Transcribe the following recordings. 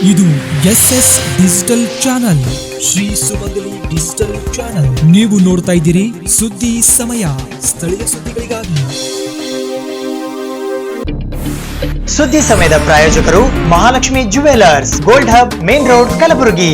ಇದು SS digital channel, Shri ಸುಮಂಗಲಿ digital channel. ನೀವು ನೋಡ್ತಾ ಇದ್ದೀರಿ ಸುದ್ದಿ ಸಮಯ, ಸ್ಥಳೀಯ ಸುದ್ದಿಗಳಿಗಾಗಿ. ಸುದ್ದಿ ಸಮಯದ ಪ್ರಾಯೋಜಕರು Mahalakshmi jewellers, gold hub, main road, Kalaburagi.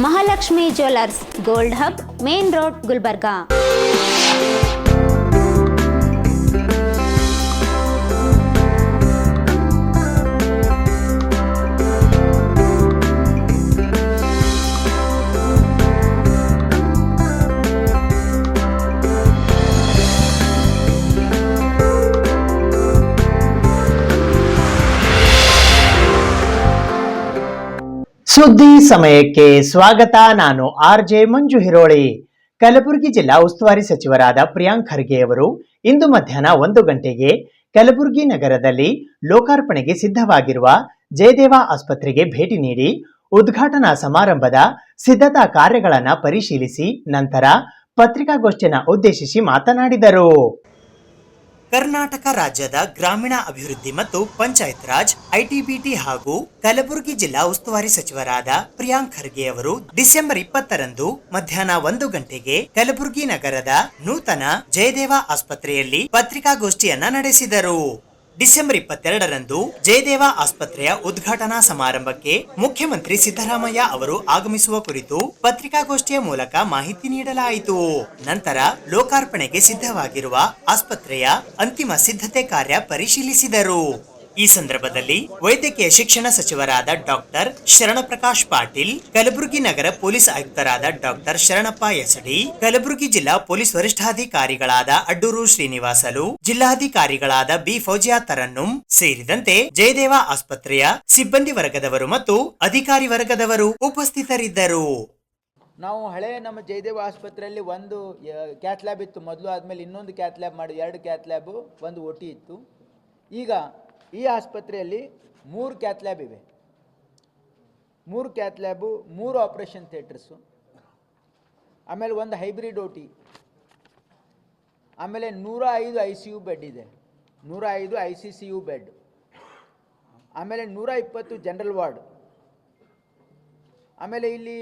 Mahalakshmi jewellers, gold hub, main road, Gulbarga. ಸುದ್ದಿ ಸಮಯಕ್ಕೆ ಸ್ವಾಗತ. ನಾನು RJ ಮಂಜು ಹಿರೋಳಿ. ಕಲಬುರಗಿ ಜಿಲ್ಲಾ ಉಸ್ತುವಾರಿ ಸಚಿವರಾದ ಪ್ರಿಯಾಂಕ್ ಖರ್ಗೆ ಅವರು ಇಂದು ಮಧ್ಯಾಹ್ನ 1 ಗಂಟೆಗೆ ಕಲಬುರಗಿ ನಗರದಲ್ಲಿ ಲೋಕಾರ್ಪಣೆಗೆ ಸಿದ್ಧವಾಗಿರುವ ಜಯದೇವ ಆಸ್ಪತ್ರೆಗೆ ಭೇಟಿ ನೀಡಿ ಉದ್ಘಾಟನಾ ಸಮಾರಂಭದ ಸಿದ್ಧತಾ ಕಾರ್ಯಗಳನ್ನು ಪರಿಶೀಲಿಸಿ ನಂತರ ಪತ್ರಿಕಾಗೋಷ್ಠಿಯನ್ನು ಉದ್ದೇಶಿಸಿ ಮಾತನಾಡಿದರು. ಕರ್ನಾಟಕ ರಾಜ್ಯದ ಗ್ರಾಮೀಣ ಅಭಿವೃದ್ಧಿ ಮತ್ತು ಪಂಚಾಯತ್ ರಾಜ್, ITBT ಹಾಗೂ ಕಲಬುರಗಿ ಜಿಲ್ಲಾ ಉಸ್ತುವಾರಿ ಸಚಿವರಾದ ಪ್ರಿಯಾಂಕ್ ಖರ್ಗೆ ಅವರು ಡಿಸೆಂಬರ್ 20ರಂದು ಮಧ್ಯಾಹ್ನ 1 ಗಂಟೆಗೆ ಕಲಬುರಗಿ ನಗರದ ನೂತನ ಜಯದೇವ ಆಸ್ಪತ್ರೆಯಲ್ಲಿ ಪತ್ರಿಕಾಗೋಷ್ಠಿಯನ್ನ ನಡೆಸಿದರು. ಡಿಸೆಂಬರ್ 22ರಂದು ಜಯದೇವ ಆಸ್ಪತ್ರೆಯ ಉದ್ಘಾಟನಾ ಸಮಾರಂಭಕ್ಕೆ ಮುಖ್ಯಮಂತ್ರಿ ಸಿದ್ದರಾಮಯ್ಯ ಅವರು ಆಗಮಿಸುವ ಕುರಿತು ಪತ್ರಿಕಾಗೋಷ್ಠಿಯ ಮೂಲಕ ಮಾಹಿತಿ ನೀಡಲಾಯಿತು. ನಂತರ ಲೋಕಾರ್ಪಣೆಗೆ ಸಿದ್ಧವಾಗಿರುವ ಆಸ್ಪತ್ರೆಯ ಅಂತಿಮ ಸಿದ್ಧತೆ ಕಾರ್ಯ ಪರಿಶೀಲಿಸಿದರು. ಈ ಸಂದರ್ಭದಲ್ಲಿ ವೈದ್ಯಕೀಯ ಶಿಕ್ಷಣ ಸಚಿವರಾದ ಡಾಕ್ಟರ್ ಶರಣಪ್ರಕಾಶ್ ಪಾಟೀಲ್, ಕಲಬುರಗಿ ನಗರ ಪೊಲೀಸ್ ಆಯುಕ್ತರಾದ ಡಾಕ್ಟರ್ ಶರಣಪ್ಪ ಎಸಡಿ, ಕಲಬುರಗಿ ಜಿಲ್ಲಾ ಪೊಲೀಸ್ ವರಿಷ್ಠಾಧಿಕಾರಿಗಳಾದ ಅಡ್ಡೂರು ಶ್ರೀನಿವಾಸಲು, ಜಿಲ್ಲಾಧಿಕಾರಿಗಳಾದ ಬಿ ಫೌಜಿಯಾ ತರನ್ನುಂ ಸೇರಿದಂತೆ ಜಯದೇವ ಆಸ್ಪತ್ರೆಯ ಸಿಬ್ಬಂದಿ ವರ್ಗದವರು ಮತ್ತು ಅಧಿಕಾರಿ ವರ್ಗದವರು ಉಪಸ್ಥಿತರಿದ್ದರು. ನಾವು ಹಳೆ ನಮ್ಮ ಜಯದೇವ ಆಸ್ಪತ್ರೆಯಲ್ಲಿ ಒಂದು ಕ್ಯಾತ್ ಲ್ಯಾಬ್ ಇತ್ತು ಮೊದಲು, ಆದಮೇಲೆ ಇನ್ನೊಂದು ಕ್ಯಾತ್ ಲ್ಯಾಬ್ ಮಾಡಿ 2 ಕ್ಯಾತ್ ಲ್ಯಾಬು, ಒಂದು OT ಇತ್ತು. ಈಗ ಈ ಆಸ್ಪತ್ರೆಯಲ್ಲಿ 3 ಕ್ಯಾತ್ ಲ್ಯಾಬ್ ಇವೆ. 3 ಕ್ಯಾತ್ ಲ್ಯಾಬು, 3 ಆಪರೇಷನ್ ಥಿಯೇಟರ್ಸು, ಆಮೇಲೆ ಒಂದು ಹೈಬ್ರಿಡ್ OT, ಆಮೇಲೆ 105 ICU ಬೆಡ್ ಇದೆ, 105 ICCU ಬೆಡ್, ಆಮೇಲೆ 120 ಜನರಲ್ ವಾರ್ಡ್, ಆಮೇಲೆ ಇಲ್ಲಿ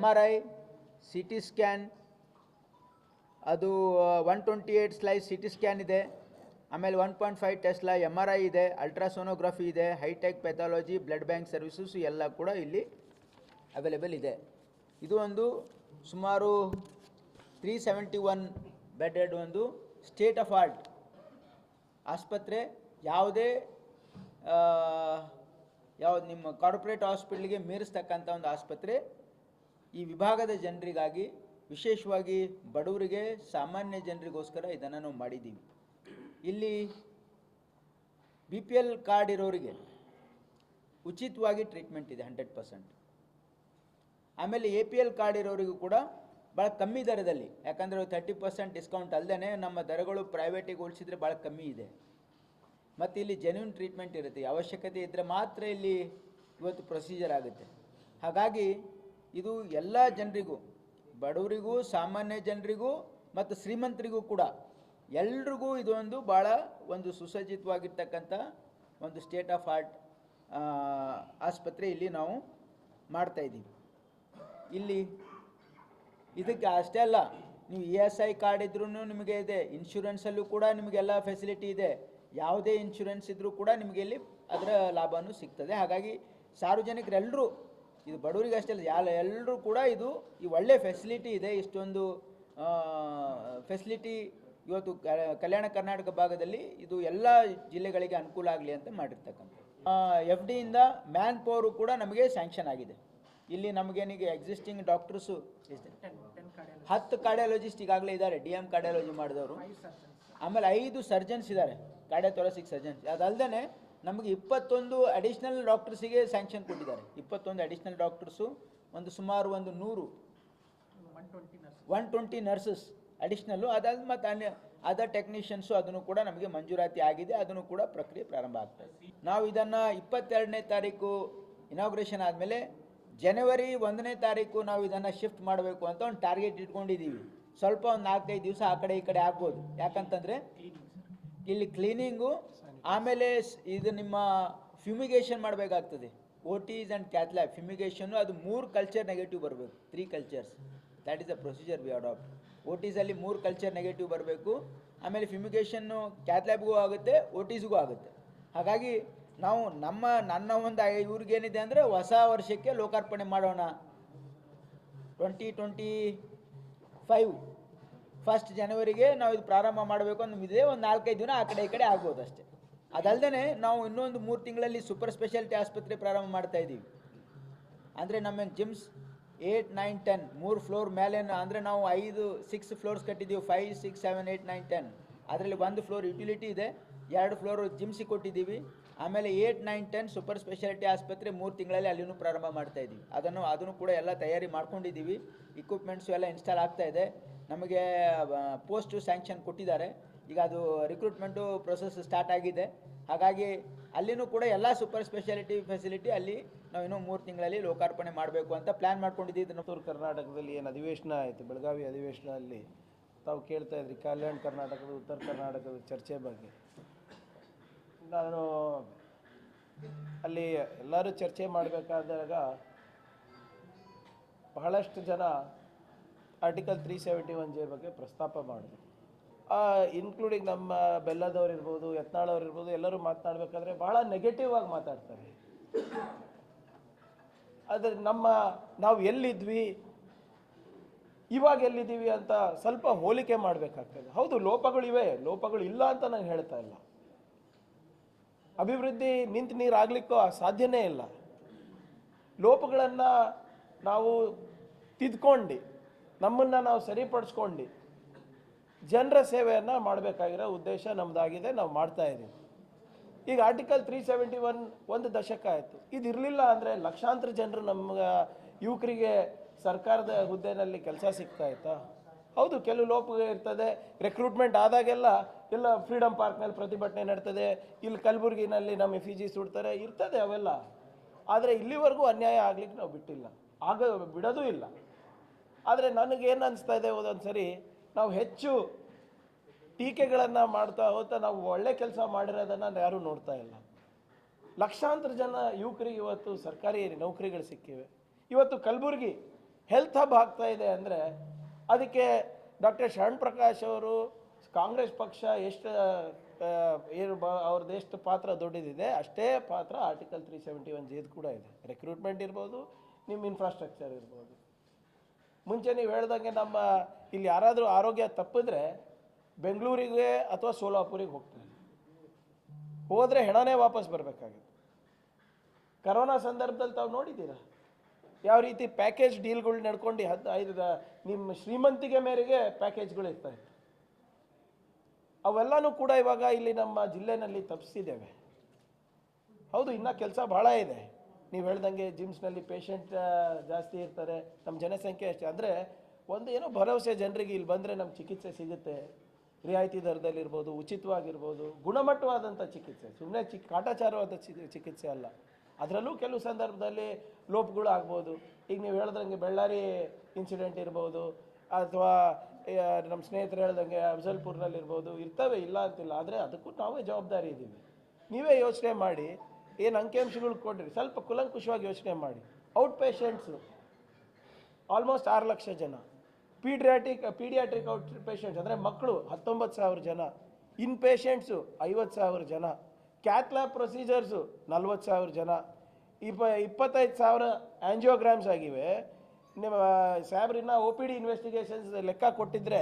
MRI, CT ಸ್ಕ್ಯಾನ್, ಅದು 128 ಸ್ಲೈಸ್ CT ಸ್ಕ್ಯಾನ್ ಇದೆ, ಆಮೇಲೆ 1.5 ಟೆಸ್ಲಾ MRI ಇದೆ, ಅಲ್ಟ್ರಾಸೋನೋಗ್ರಫಿ ಇದೆ, hi tech pathology, blood bank services ಎಲ್ಲ ಕೂಡ ಇಲ್ಲಿ ಅವೈಲೇಬಲ್ ಇದೆ. ಇದು ಒಂದು ಸುಮಾರು 371 ಬೆಡೆಡ್ ಒಂದು ಸ್ಟೇಟ್ ಆಫ್ ಆರ್ಟ್ ಆಸ್ಪತ್ರೆ. ಯಾವುದು ನಿಮ್ಮ ಕಾರ್ಪೊರೇಟ್ ಹಾಸ್ಪಿಟ್ಲಿಗೆ ಮೀರಿಸ್ತಕ್ಕಂಥ ಒಂದು ಆಸ್ಪತ್ರೆ. ಈ ವಿಭಾಗದ ಜನರಿಗಾಗಿ, ವಿಶೇಷವಾಗಿ ಬಡವರಿಗೆ, ಸಾಮಾನ್ಯ ಜನರಿಗೋಸ್ಕರ ಇದನ್ನು ನಾವು ಮಾಡಿದ್ದೀವಿ. ಇಲ್ಲಿ BPL ಕಾರ್ಡ್ ಇರೋರಿಗೆ ಉಚಿತವಾಗಿ ಟ್ರೀಟ್ಮೆಂಟ್ ಇದೆ 100%. ಆಮೇಲೆ APL ಕಾರ್ಡ್ ಇರೋರಿಗೂ ಕೂಡ ಭಾಳ ಕಮ್ಮಿ ದರದಲ್ಲಿ, ಯಾಕಂದರೆ 30% ಡಿಸ್ಕೌಂಟ್ ಅಲ್ಲದೆ ನಮ್ಮ ದರಗಳು ಪ್ರೈವೇಟಿಗೆ ಹೋಲಿಸಿದರೆ ಭಾಳ ಕಮ್ಮಿ ಇದೆ. ಮತ್ತು ಇಲ್ಲಿ ಜೆನ್ಯೂನ್ ಟ್ರೀಟ್ಮೆಂಟ್ ಇರುತ್ತೆ, ಅವಶ್ಯಕತೆ ಇದ್ದರೆ ಮಾತ್ರ ಇಲ್ಲಿ ಇವತ್ತು ಪ್ರೊಸೀಜರ್ ಆಗುತ್ತೆ. ಹಾಗಾಗಿ ಇದು ಎಲ್ಲ ಜನರಿಗೂ, ಬಡವರಿಗೂ, ಸಾಮಾನ್ಯ ಜನರಿಗೂ ಮತ್ತು ಶ್ರೀಮಂತರಿಗೂ ಕೂಡ ಎಲ್ರಿಗೂ ಇದೊಂದು ಭಾಳ ಒಂದು ಸುಸಜ್ಜಿತವಾಗಿರ್ತಕ್ಕಂಥ ಒಂದು ಸ್ಟೇಟ್ ಆಫ್ ಆರ್ಟ್ ಆಸ್ಪತ್ರೆ ಇಲ್ಲಿ ನಾವು ಮಾಡ್ತಾಯಿದ್ದೀವಿ. ಇಲ್ಲಿ ಇದಕ್ಕೆ ಅಷ್ಟೇ ಅಲ್ಲ, ನೀವು ESI ಕಾರ್ಡ್ ಇದ್ರೂ ನಿಮಗೆ ಇದೆ, ಇನ್ಶೂರೆನ್ಸಲ್ಲೂ ಕೂಡ ನಿಮಗೆಲ್ಲ ಫೆಸಿಲಿಟಿ ಇದೆ. ಯಾವುದೇ ಇನ್ಶೂರೆನ್ಸ್ ಇದ್ದರೂ ಕೂಡ ನಿಮಗೆ ಇಲ್ಲಿ ಅದರ ಲಾಭವೂ ಸಿಗ್ತದೆ. ಹಾಗಾಗಿ ಸಾರ್ವಜನಿಕರೆಲ್ಲರೂ, ಇದು ಬಡವರಿಗೆ ಅಷ್ಟೇ ಅಲ್ಲ, ಎಲ್ಲರೂ ಕೂಡ ಇದು ಈ ಒಳ್ಳೆ ಫೆಸಿಲಿಟಿ ಇದೆ. ಇಷ್ಟೊಂದು ಫೆಸಿಲಿಟಿ ಇವತ್ತು ಕಲ್ಯಾಣ ಕರ್ನಾಟಕ ಭಾಗದಲ್ಲಿ ಇದು ಎಲ್ಲ ಜಿಲ್ಲೆಗಳಿಗೆ ಅನುಕೂಲ ಆಗಲಿ ಅಂತ ಮಾಡಿರ್ತಕ್ಕಂಥ ಎಫ್ ಡಿಯಿಂದ ಮ್ಯಾನ್ ಪವರು ಕೂಡ ನಮಗೆ ಸ್ಯಾಂಕ್ಷನ್ ಆಗಿದೆ. ಇಲ್ಲಿ ನಮಗೇನಿಗೆ ಎಕ್ಸಿಸ್ಟಿಂಗ್ ಡಾಕ್ಟರ್ಸು 10 ಕಾರ್ಡಿಯಾಲಜಿಸ್ಟ್ ಈಗಾಗಲೇ ಇದ್ದಾರೆ, DM ಕಾರ್ಡಿಯಾಲಜಿ ಮಾಡಿದವರು. ಆಮೇಲೆ 5 ಸರ್ಜನ್ಸ್ ಇದ್ದಾರೆ, ಕಾರ್ಡಿಯೋಥೊರಾಸಿಕ್ ಸರ್ಜನ್ಸ್. ಅದಲ್ಲದೆ ನಮಗೆ 21 ಅಡಿಷ್ನಲ್ ಡಾಕ್ಟರ್ಸಿಗೆ ಸ್ಯಾಂಕ್ಷನ್ ಕೊಟ್ಟಿದ್ದಾರೆ. 21 ಅಡಿಷ್ನಲ್ ಡಾಕ್ಟರ್ಸು, ಸುಮಾರು 120 ನರ್ಸಸ್ ಅಡಿಷ್ನಲ್ಲು. ಅದಾದ ಮತ್ತು ಅದರ್ ಟೆಕ್ನಿಷಿಯನ್ಸು ಅದನ್ನು ಕೂಡ ನಮಗೆ ಮಂಜೂರಾತಿ ಆಗಿದೆ. ಅದನ್ನು ಕೂಡ ಪ್ರಕ್ರಿಯೆ ಪ್ರಾರಂಭ ಆಗ್ತದೆ. ನಾವು ಇದನ್ನು 22ನೇ ತಾರೀಕು ಇನಾಗ್ರೇಷನ್ ಆದಮೇಲೆ ಜನವರಿ 1ನೇ ತಾರೀಕು ನಾವು ಇದನ್ನು ಶಿಫ್ಟ್ ಮಾಡಬೇಕು ಅಂತ ಒಂದು ಟಾರ್ಗೆಟ್ ಇಟ್ಕೊಂಡಿದ್ದೀವಿ. ಸ್ವಲ್ಪ ಒಂದು 4-5 ದಿವಸ ಆ ಕಡೆ ಈ ಕಡೆ ಆಗ್ಬೋದು. ಯಾಕಂತಂದರೆ ಇಲ್ಲಿ ಕ್ಲೀನಿಂಗು, ಆಮೇಲೆ ಇದು ನಿಮ್ಮ ಫ್ಯೂಮಿಗೇಷನ್ ಮಾಡಬೇಕಾಗ್ತದೆ. OTs ಆ್ಯಂಡ್ ಕ್ಯಾಥ್ಲ್ಯಾಬ್ ಫ್ಯೂಮಿಗೇಷನ್ನು ಅದು 3 ಕಲ್ಚರ್ ನೆಗೆಟಿವ್ ಬರಬೇಕು. 3 cultures, that is the procedure we adapt. OTಸಲ್ಲಿ 3 ಕಲ್ಚರ್ ನೆಗೆಟಿವ್ ಬರಬೇಕು. ಆಮೇಲೆ ಫ್ಯೂಮಿಗೇಷನ್ನು ಕ್ಯಾಥ್ಲ್ಯಾಬ್ಗೂ ಆಗುತ್ತೆ, OTಸ್ಗೂ ಆಗುತ್ತೆ. ಹಾಗಾಗಿ ನಾವು ನನ್ನ ಒಂದು ಇವ್ರಿಗೇನಿದೆ ಅಂದರೆ ಹೊಸ ವರ್ಷಕ್ಕೆ ಲೋಕಾರ್ಪಣೆ ಮಾಡೋಣ. 2025 1 ಜನವರಿಗೆ ನಾವು ಇದು ಪ್ರಾರಂಭ ಮಾಡಬೇಕು ಅನ್ನೋದಿದೆ. ಒಂದು 4-5 ದಿನ ಆ ಕಡೆ ಈ ಕಡೆ ಆಗ್ಬೋದು ಅಷ್ಟೇ. ಅದಲ್ಲದೆ ನಾವು ಇನ್ನೊಂದು 3 ತಿಂಗಳಲ್ಲಿ ಸೂಪರ್ ಸ್ಪೆಷಾಲಿಟಿ ಆಸ್ಪತ್ರೆ ಪ್ರಾರಂಭ ಮಾಡ್ತಾ ಇದ್ದೀವಿ. ಅಂದರೆ ನಮ್ಮ ಜಿಮ್ಸ್ 8, 9, 10 3 ಫ್ಲೋರ್ ಮೇಲೆ, ಅಂದರೆ ನಾವು 6 ಫ್ಲೋರ್ಸ್ ಕಟ್ಟಿದ್ದೀವಿ. 5, 6, 7, 8, 9, 10. ಅದರಲ್ಲಿ 1 ಫ್ಲೋರ್ ಯುಟಿಲಿಟಿ ಇದೆ, 2 ಫ್ಲೋರ್ ಜಿಮ್ಸಿಗೆ ಕೊಟ್ಟಿದ್ದೀವಿ. ಆಮೇಲೆ 8, 9, 10 ಸೂಪರ್ ಸ್ಪೆಷಾಲಿಟಿ ಆಸ್ಪತ್ರೆ 3 ತಿಂಗಳಲ್ಲಿ ಅಲ್ಲಿನೂ ಪ್ರಾರಂಭ ಮಾಡ್ತಾ ಇದ್ದೀವಿ. ಅದನ್ನು ಕೂಡ ಎಲ್ಲ ತಯಾರಿ ಮಾಡ್ಕೊಂಡಿದ್ದೀವಿ. ಇಕ್ವಿಪ್ಮೆಂಟ್ಸು ಎಲ್ಲ ಇನ್ಸ್ಟಾಲ್ ಆಗ್ತಾ ಇದೆ. ನಮಗೆ ಪೋಸ್ಟು ಸ್ಯಾಂಕ್ಷನ್ ಕೊಟ್ಟಿದ್ದಾರೆ. ಈಗ ಅದು ರಿಕ್ರೂಟ್ಮೆಂಟು ಪ್ರೊಸೆಸ್ ಸ್ಟಾರ್ಟ್ ಆಗಿದೆ. ಹಾಗಾಗಿ ಅಲ್ಲಿನೂ ಕೂಡ ಎಲ್ಲ ಸೂಪರ್ ಸ್ಪೆಷಾಲಿಟಿ ಫೆಸಿಲಿಟಿ ಅಲ್ಲಿ ನಾವು ಇನ್ನೂ 3 ತಿಂಗಳಲ್ಲಿ ಲೋಕಾರ್ಪಣೆ ಮಾಡಬೇಕು ಅಂತ ಪ್ಲ್ಯಾನ್ ಮಾಡ್ಕೊಂಡಿದ್ದೀವಿ. ಉತ್ತರ ಕರ್ನಾಟಕದಲ್ಲಿ ಏನು ಅಧಿವೇಶನ ಆಯಿತು, ಬೆಳಗಾವಿ ಅಧಿವೇಶನದಲ್ಲಿ ತಾವು ಕೇಳ್ತಾ ಇದ್ರಿ ಕಲ್ಯಾಣ ಕರ್ನಾಟಕದ ಉತ್ತರ ಕರ್ನಾಟಕದ ಚರ್ಚೆ ಬಗ್ಗೆ. ನಾನು ಅಲ್ಲಿ ಎಲ್ಲರೂ ಚರ್ಚೆ ಮಾಡಬೇಕಾದಾಗ ಬಹಳಷ್ಟು ಜನ ಆರ್ಟಿಕಲ್ 371J ಬಗ್ಗೆ ಪ್ರಸ್ತಾಪ ಮಾಡಿದ್ರು. ಇನ್ಕ್ಲೂಡಿಂಗ್ ನಮ್ಮ ಬೆಲ್ಲದವ್ರು ಇರ್ಬೋದು, ಯತ್ನಾಳವ್ರು ಇರ್ಬೋದು, ಎಲ್ಲರೂ ಮಾತನಾಡಬೇಕಾದ್ರೆ ಬಹಳ ನೆಗೆಟಿವ್ ಆಗಿ ಮಾತಾಡ್ತಾರೆ. ಆದರೆ ನಾವು ಎಲ್ಲಿದ್ವಿ, ಇವಾಗ ಎಲ್ಲಿದ್ದೀವಿ ಅಂತ ಸ್ವಲ್ಪ ಹೋಲಿಕೆ ಮಾಡಬೇಕಾಗ್ತದೆ. ಹೌದು, ಲೋಪಗಳಿವೆ, ಲೋಪಗಳು ಇಲ್ಲ ಅಂತ ನಾನು ಹೇಳ್ತಾ ಇಲ್ಲ. ಅಭಿವೃದ್ಧಿ ನಿಂತು ನೀರಾಗಲಿಕ್ಕೂ ಸಾಧ್ಯನೇ ಇಲ್ಲ. ಲೋಪಗಳನ್ನು ನಾವು ತಿದ್ಕೊಂಡು, ನಮ್ಮನ್ನು ನಾವು ಸರಿಪಡಿಸ್ಕೊಂಡು ಜನರ ಸೇವೆಯನ್ನು ಮಾಡಬೇಕಾಗಿರೋ ಉದ್ದೇಶ ನಮ್ಮದಾಗಿದೆ, ನಾವು ಮಾಡ್ತಾ ಇದ್ದೀವಿ. ಈಗ ಆರ್ಟಿಕಲ್ 371 1 ದಶಕ ಆಯಿತು. ಇದು ಇರಲಿಲ್ಲ ಅಂದರೆ ಲಕ್ಷಾಂತರ ಜನರು ನಮ್ಮ ಯುವಕರಿಗೆ ಸರ್ಕಾರದ ಹುದ್ದೆಯಲ್ಲಿ ಕೆಲಸ ಸಿಗ್ತಾ ಇತ್ತಾ? ಹೌದು, ಕೆಲವು ಲೋಪ ಇರ್ತದೆ. ರೆಕ್ರೂಟ್ಮೆಂಟ್ ಆದಾಗೆಲ್ಲ ಎಲ್ಲ ಫ್ರೀಡಮ್ ಪಾರ್ಕ್ನಲ್ಲಿ ಪ್ರತಿಭಟನೆ ನಡ್ತದೆ, ಇಲ್ಲಿ ಕಲಬುರಗಿನಲ್ಲಿ ನಮ್ಮ FEG ಸುಡ್ತಾರೆ, ಇರ್ತದೆ ಅವೆಲ್ಲ. ಆದರೆ ಇಲ್ಲಿವರೆಗೂ ಅನ್ಯಾಯ ಆಗ್ಲಿಕ್ಕೆ ನಾವು ಬಿಟ್ಟಿಲ್ಲ, ಬಿಡೋದು ಇಲ್ಲ. ಆದರೆ ನನಗೇನು ಅನಿಸ್ತಾ ಇದೆ, ಒಂದೊಂದು ಸರಿ ನಾವು ಹೆಚ್ಚು ಟೀಕೆಗಳನ್ನು ಮಾಡ್ತಾ ಹೋಗ್ತಾ ನಾವು ಒಳ್ಳೆ ಕೆಲಸ ಮಾಡಿರೋದನ್ನು ಯಾರೂ ನೋಡ್ತಾ ಇಲ್ಲ. ಲಕ್ಷಾಂತರ ಜನ ಯುವಕರಿಗೆ ಇವತ್ತು ಸರ್ಕಾರಿ ನೌಕರಿಗಳು ಸಿಕ್ಕಿವೆ. ಇವತ್ತು ಕಲಬುರಗಿ ಹೆಲ್ತ್ ಹಬ್ ಆಗ್ತಾ ಇದೆ ಅಂದರೆ ಅದಕ್ಕೆ ಡಾಕ್ಟರ್ ಶರಣ್ ಪ್ರಕಾಶ್ ಅವರು, ಕಾಂಗ್ರೆಸ್ ಪಕ್ಷ ಎಷ್ಟು ಅವ್ರದ್ದು ಎಷ್ಟು ಪಾತ್ರ ದೊಡ್ಡದಿದೆ ಅಷ್ಟೇ ಪಾತ್ರ ಆರ್ಟಿಕಲ್ 371J ಕೂಡ ಇದೆ. ರೆಕ್ರೂಟ್ಮೆಂಟ್ ಇರ್ಬೋದು, ನಿಮ್ಮ ಇನ್ಫ್ರಾಸ್ಟ್ರಕ್ಚರ್ ಇರ್ಬೋದು. ಮುಂಚೆ ನೀವು ಹೇಳ್ದಂಗೆ ನಮ್ಮ ಇಲ್ಲಿ ಯಾರಾದರೂ ಆರೋಗ್ಯ ತಪ್ಪಿದ್ರೆ ಬೆಂಗಳೂರಿಗೆ ಅಥವಾ ಸೋಲಾಪುರಿಗೆ ಹೋಗ್ತಾರೆ, ಹೋದರೆ ಹೆಣನೇ ವಾಪಸ್ ಬರಬೇಕಾಗಿತ್ತು. ಕರೋನಾ ಸಂದರ್ಭದಲ್ಲಿ ತಾವು ನೋಡಿದ್ದೀರಾ ಯಾವ ರೀತಿ ಪ್ಯಾಕೇಜ್ ಡೀಲ್ಗಳು ನಡ್ಕೊಂಡು 15 ನಿಮ್ಮ ಶ್ರೀಮಂತಿಗೆ ಮೇರೆಗೆ ಪ್ಯಾಕೇಜ್ಗಳು ಇರ್ತಾ ಇತ್ತು. ಅವೆಲ್ಲನೂ ಕೂಡ ಇವಾಗ ಇಲ್ಲಿ ನಮ್ಮ ಜಿಲ್ಲೆನಲ್ಲಿ ತಪ್ಪಿಸಿದ್ದೇವೆ. ಹೌದು, ಇನ್ನೂ ಕೆಲಸ ಭಾಳ ಇದೆ. ನೀವು ಹೇಳ್ದಂಗೆ ಜಿಮ್ಸ್ನಲ್ಲಿ ಪೇಷಂಟ್ ಜಾಸ್ತಿ ಇರ್ತಾರೆ, ನಮ್ಮ ಜನಸಂಖ್ಯೆ ಅಷ್ಟೇ. ಅಂದರೆ ಒಂದು ಏನೋ ಭರವಸೆ ಜನರಿಗೆ, ಇಲ್ಲಿ ಬಂದರೆ ನಮ್ಮ ಚಿಕಿತ್ಸೆ ಸಿಗುತ್ತೆ, ರಿಯಾಯಿತಿ ದರದಲ್ಲಿರ್ಬೋದು, ಉಚಿತವಾಗಿರ್ಬೋದು, ಗುಣಮಟ್ಟವಾದಂಥ ಚಿಕಿತ್ಸೆ, ಸುಮ್ಮನೆ ಕಾಟಾಚಾರವಾದ ಚಿಕಿತ್ಸೆ ಅಲ್ಲ. ಅದರಲ್ಲೂ ಕೆಲವು ಸಂದರ್ಭದಲ್ಲಿ ಲೋಪಗಳು ಆಗ್ಬೋದು. ಈಗ ನೀವು ಹೇಳ್ದಂಗೆ ಬೆಳ್ಳಾರಿ ಇನ್ಸಿಡೆಂಟ್ ಇರ್ಬೋದು, ಅಥವಾ ನಮ್ಮ ಸ್ನೇಹಿತರು ಹೇಳ್ದಂಗೆ ಅಫಜಲ್ಪುರ್ನಲ್ಲಿರ್ಬೋದು, ಇರ್ತವೆ, ಇಲ್ಲ ಅಂತಿಲ್ಲ. ಆದರೆ ಅದಕ್ಕೂ ನಾವೇ ಜವಾಬ್ದಾರಿ ಇದ್ದೀವಿ. ನೀವೇ ಯೋಚನೆ ಮಾಡಿ, ಏನು ಅಂಕಿಅಂಶಗಳು ಕೊಡ್ರಿ, ಸ್ವಲ್ಪ ಕುಲಂಕುಷವಾಗಿ ಯೋಚನೆ ಮಾಡಿ. ಔಟ್ ಪೇಷಂಟ್ಸು ಆಲ್ಮೋಸ್ಟ್ 6 ಲಕ್ಷ ಜನ, ಪೀಡಿಯಾಟ್ರಿಕ್ ಔಟ್ ಪೇಷಂಟ್ಸ್ ಅಂದರೆ ಮಕ್ಕಳು 19,000 ಜನ, ಇನ್ ಪೇಷಂಟ್ಸು 50,000 ಜನ, ಕ್ಯಾಥ್ಲ್ಯಾಬ್ ಪ್ರೊಸೀಜರ್ಸು 40,000 ಜನ, 25,000 ಆ್ಯಂಜಿಯೋಗ್ರಾಮ್ಸ್ ಆಗಿವೆ. ನಿಮ್ಮ ಸಾಹೇಬ್ರಿನ OPD ಇನ್ವೆಸ್ಟಿಗೇಷನ್ಸ್ ಲೆಕ್ಕ ಕೊಟ್ಟಿದ್ರೆ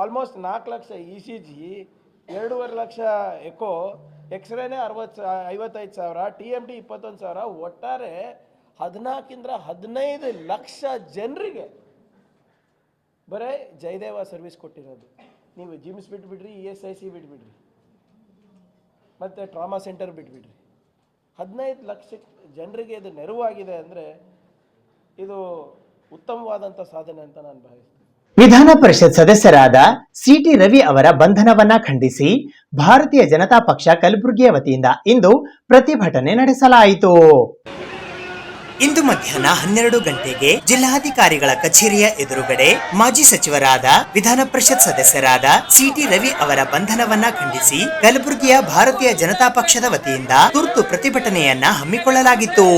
almost 4 lakh ECG, 2.5 lakh echo, ಎಕ್ಸ್ರೇನೇ 55 ಸಾವಿರ, TMT 21 ಸಾವಿರ, ಒಟ್ಟಾರೆ 14-15 ಲಕ್ಷ ಜನರಿಗೆ ಬರೀ ಜಯದೇವ ಸರ್ವಿಸ್ ಕೊಟ್ಟಿರೋದು. ನೀವು ಜಿಮ್ಸ್ ಬಿಟ್ಬಿಡ್ರಿ, ESIC ಬಿಟ್ಬಿಡ್ರಿ, ಮತ್ತು ಟ್ರಾಮಾ ಸೆಂಟರ್ ಬಿಟ್ಬಿಡ್ರಿ, 15 ಲಕ್ಷ ಜನರಿಗೆ ಇದು ನೆರವಾಗಿದೆ ಅಂದರೆ ಇದು ಉತ್ತಮವಾದಂಥ ಸಾಧನೆ ಅಂತ ನಾನು ಭಾವಿಸ್ತೀನಿ. ವಿಧಾನ ಪರಿಷತ್ ಸದಸ್ಯರಾದ ಸಿಟಿ ರವಿ ಅವರ ಬಂಧನವನ್ನ ಖಂಡಿಸಿ ಭಾರತೀಯ ಜನತಾ ಪಕ್ಷ ಕಲಬುರಗಿಯ ವತಿಯಿಂದ ಇಂದು ಪ್ರತಿಭಟನೆ ನಡೆಸಲಾಯಿತು. ಇಂದು ಮಧ್ಯಾಹ್ನ 12 ಗಂಟೆಗೆ ಜಿಲ್ಲಾಧಿಕಾರಿಗಳ ಕಚೇರಿಯ ಎದುರುಗಡೆ ಮಾಜಿ ಸಚಿವರಾದ ವಿಧಾನ ಪರಿಷತ್ ಸದಸ್ಯರಾದ ಸಿಟಿ ರವಿ ಅವರ ಬಂಧನವನ್ನ ಖಂಡಿಸಿ ಕಲಬುರಗಿಯ ಭಾರತೀಯ ಜನತಾ ಪಕ್ಷದ ವತಿಯಿಂದ ತುರ್ತು ಪ್ರತಿಭಟನೆಯನ್ನ ಹಮ್ಮಿಕೊಳ್ಳಲಾಗಿತ್ತು.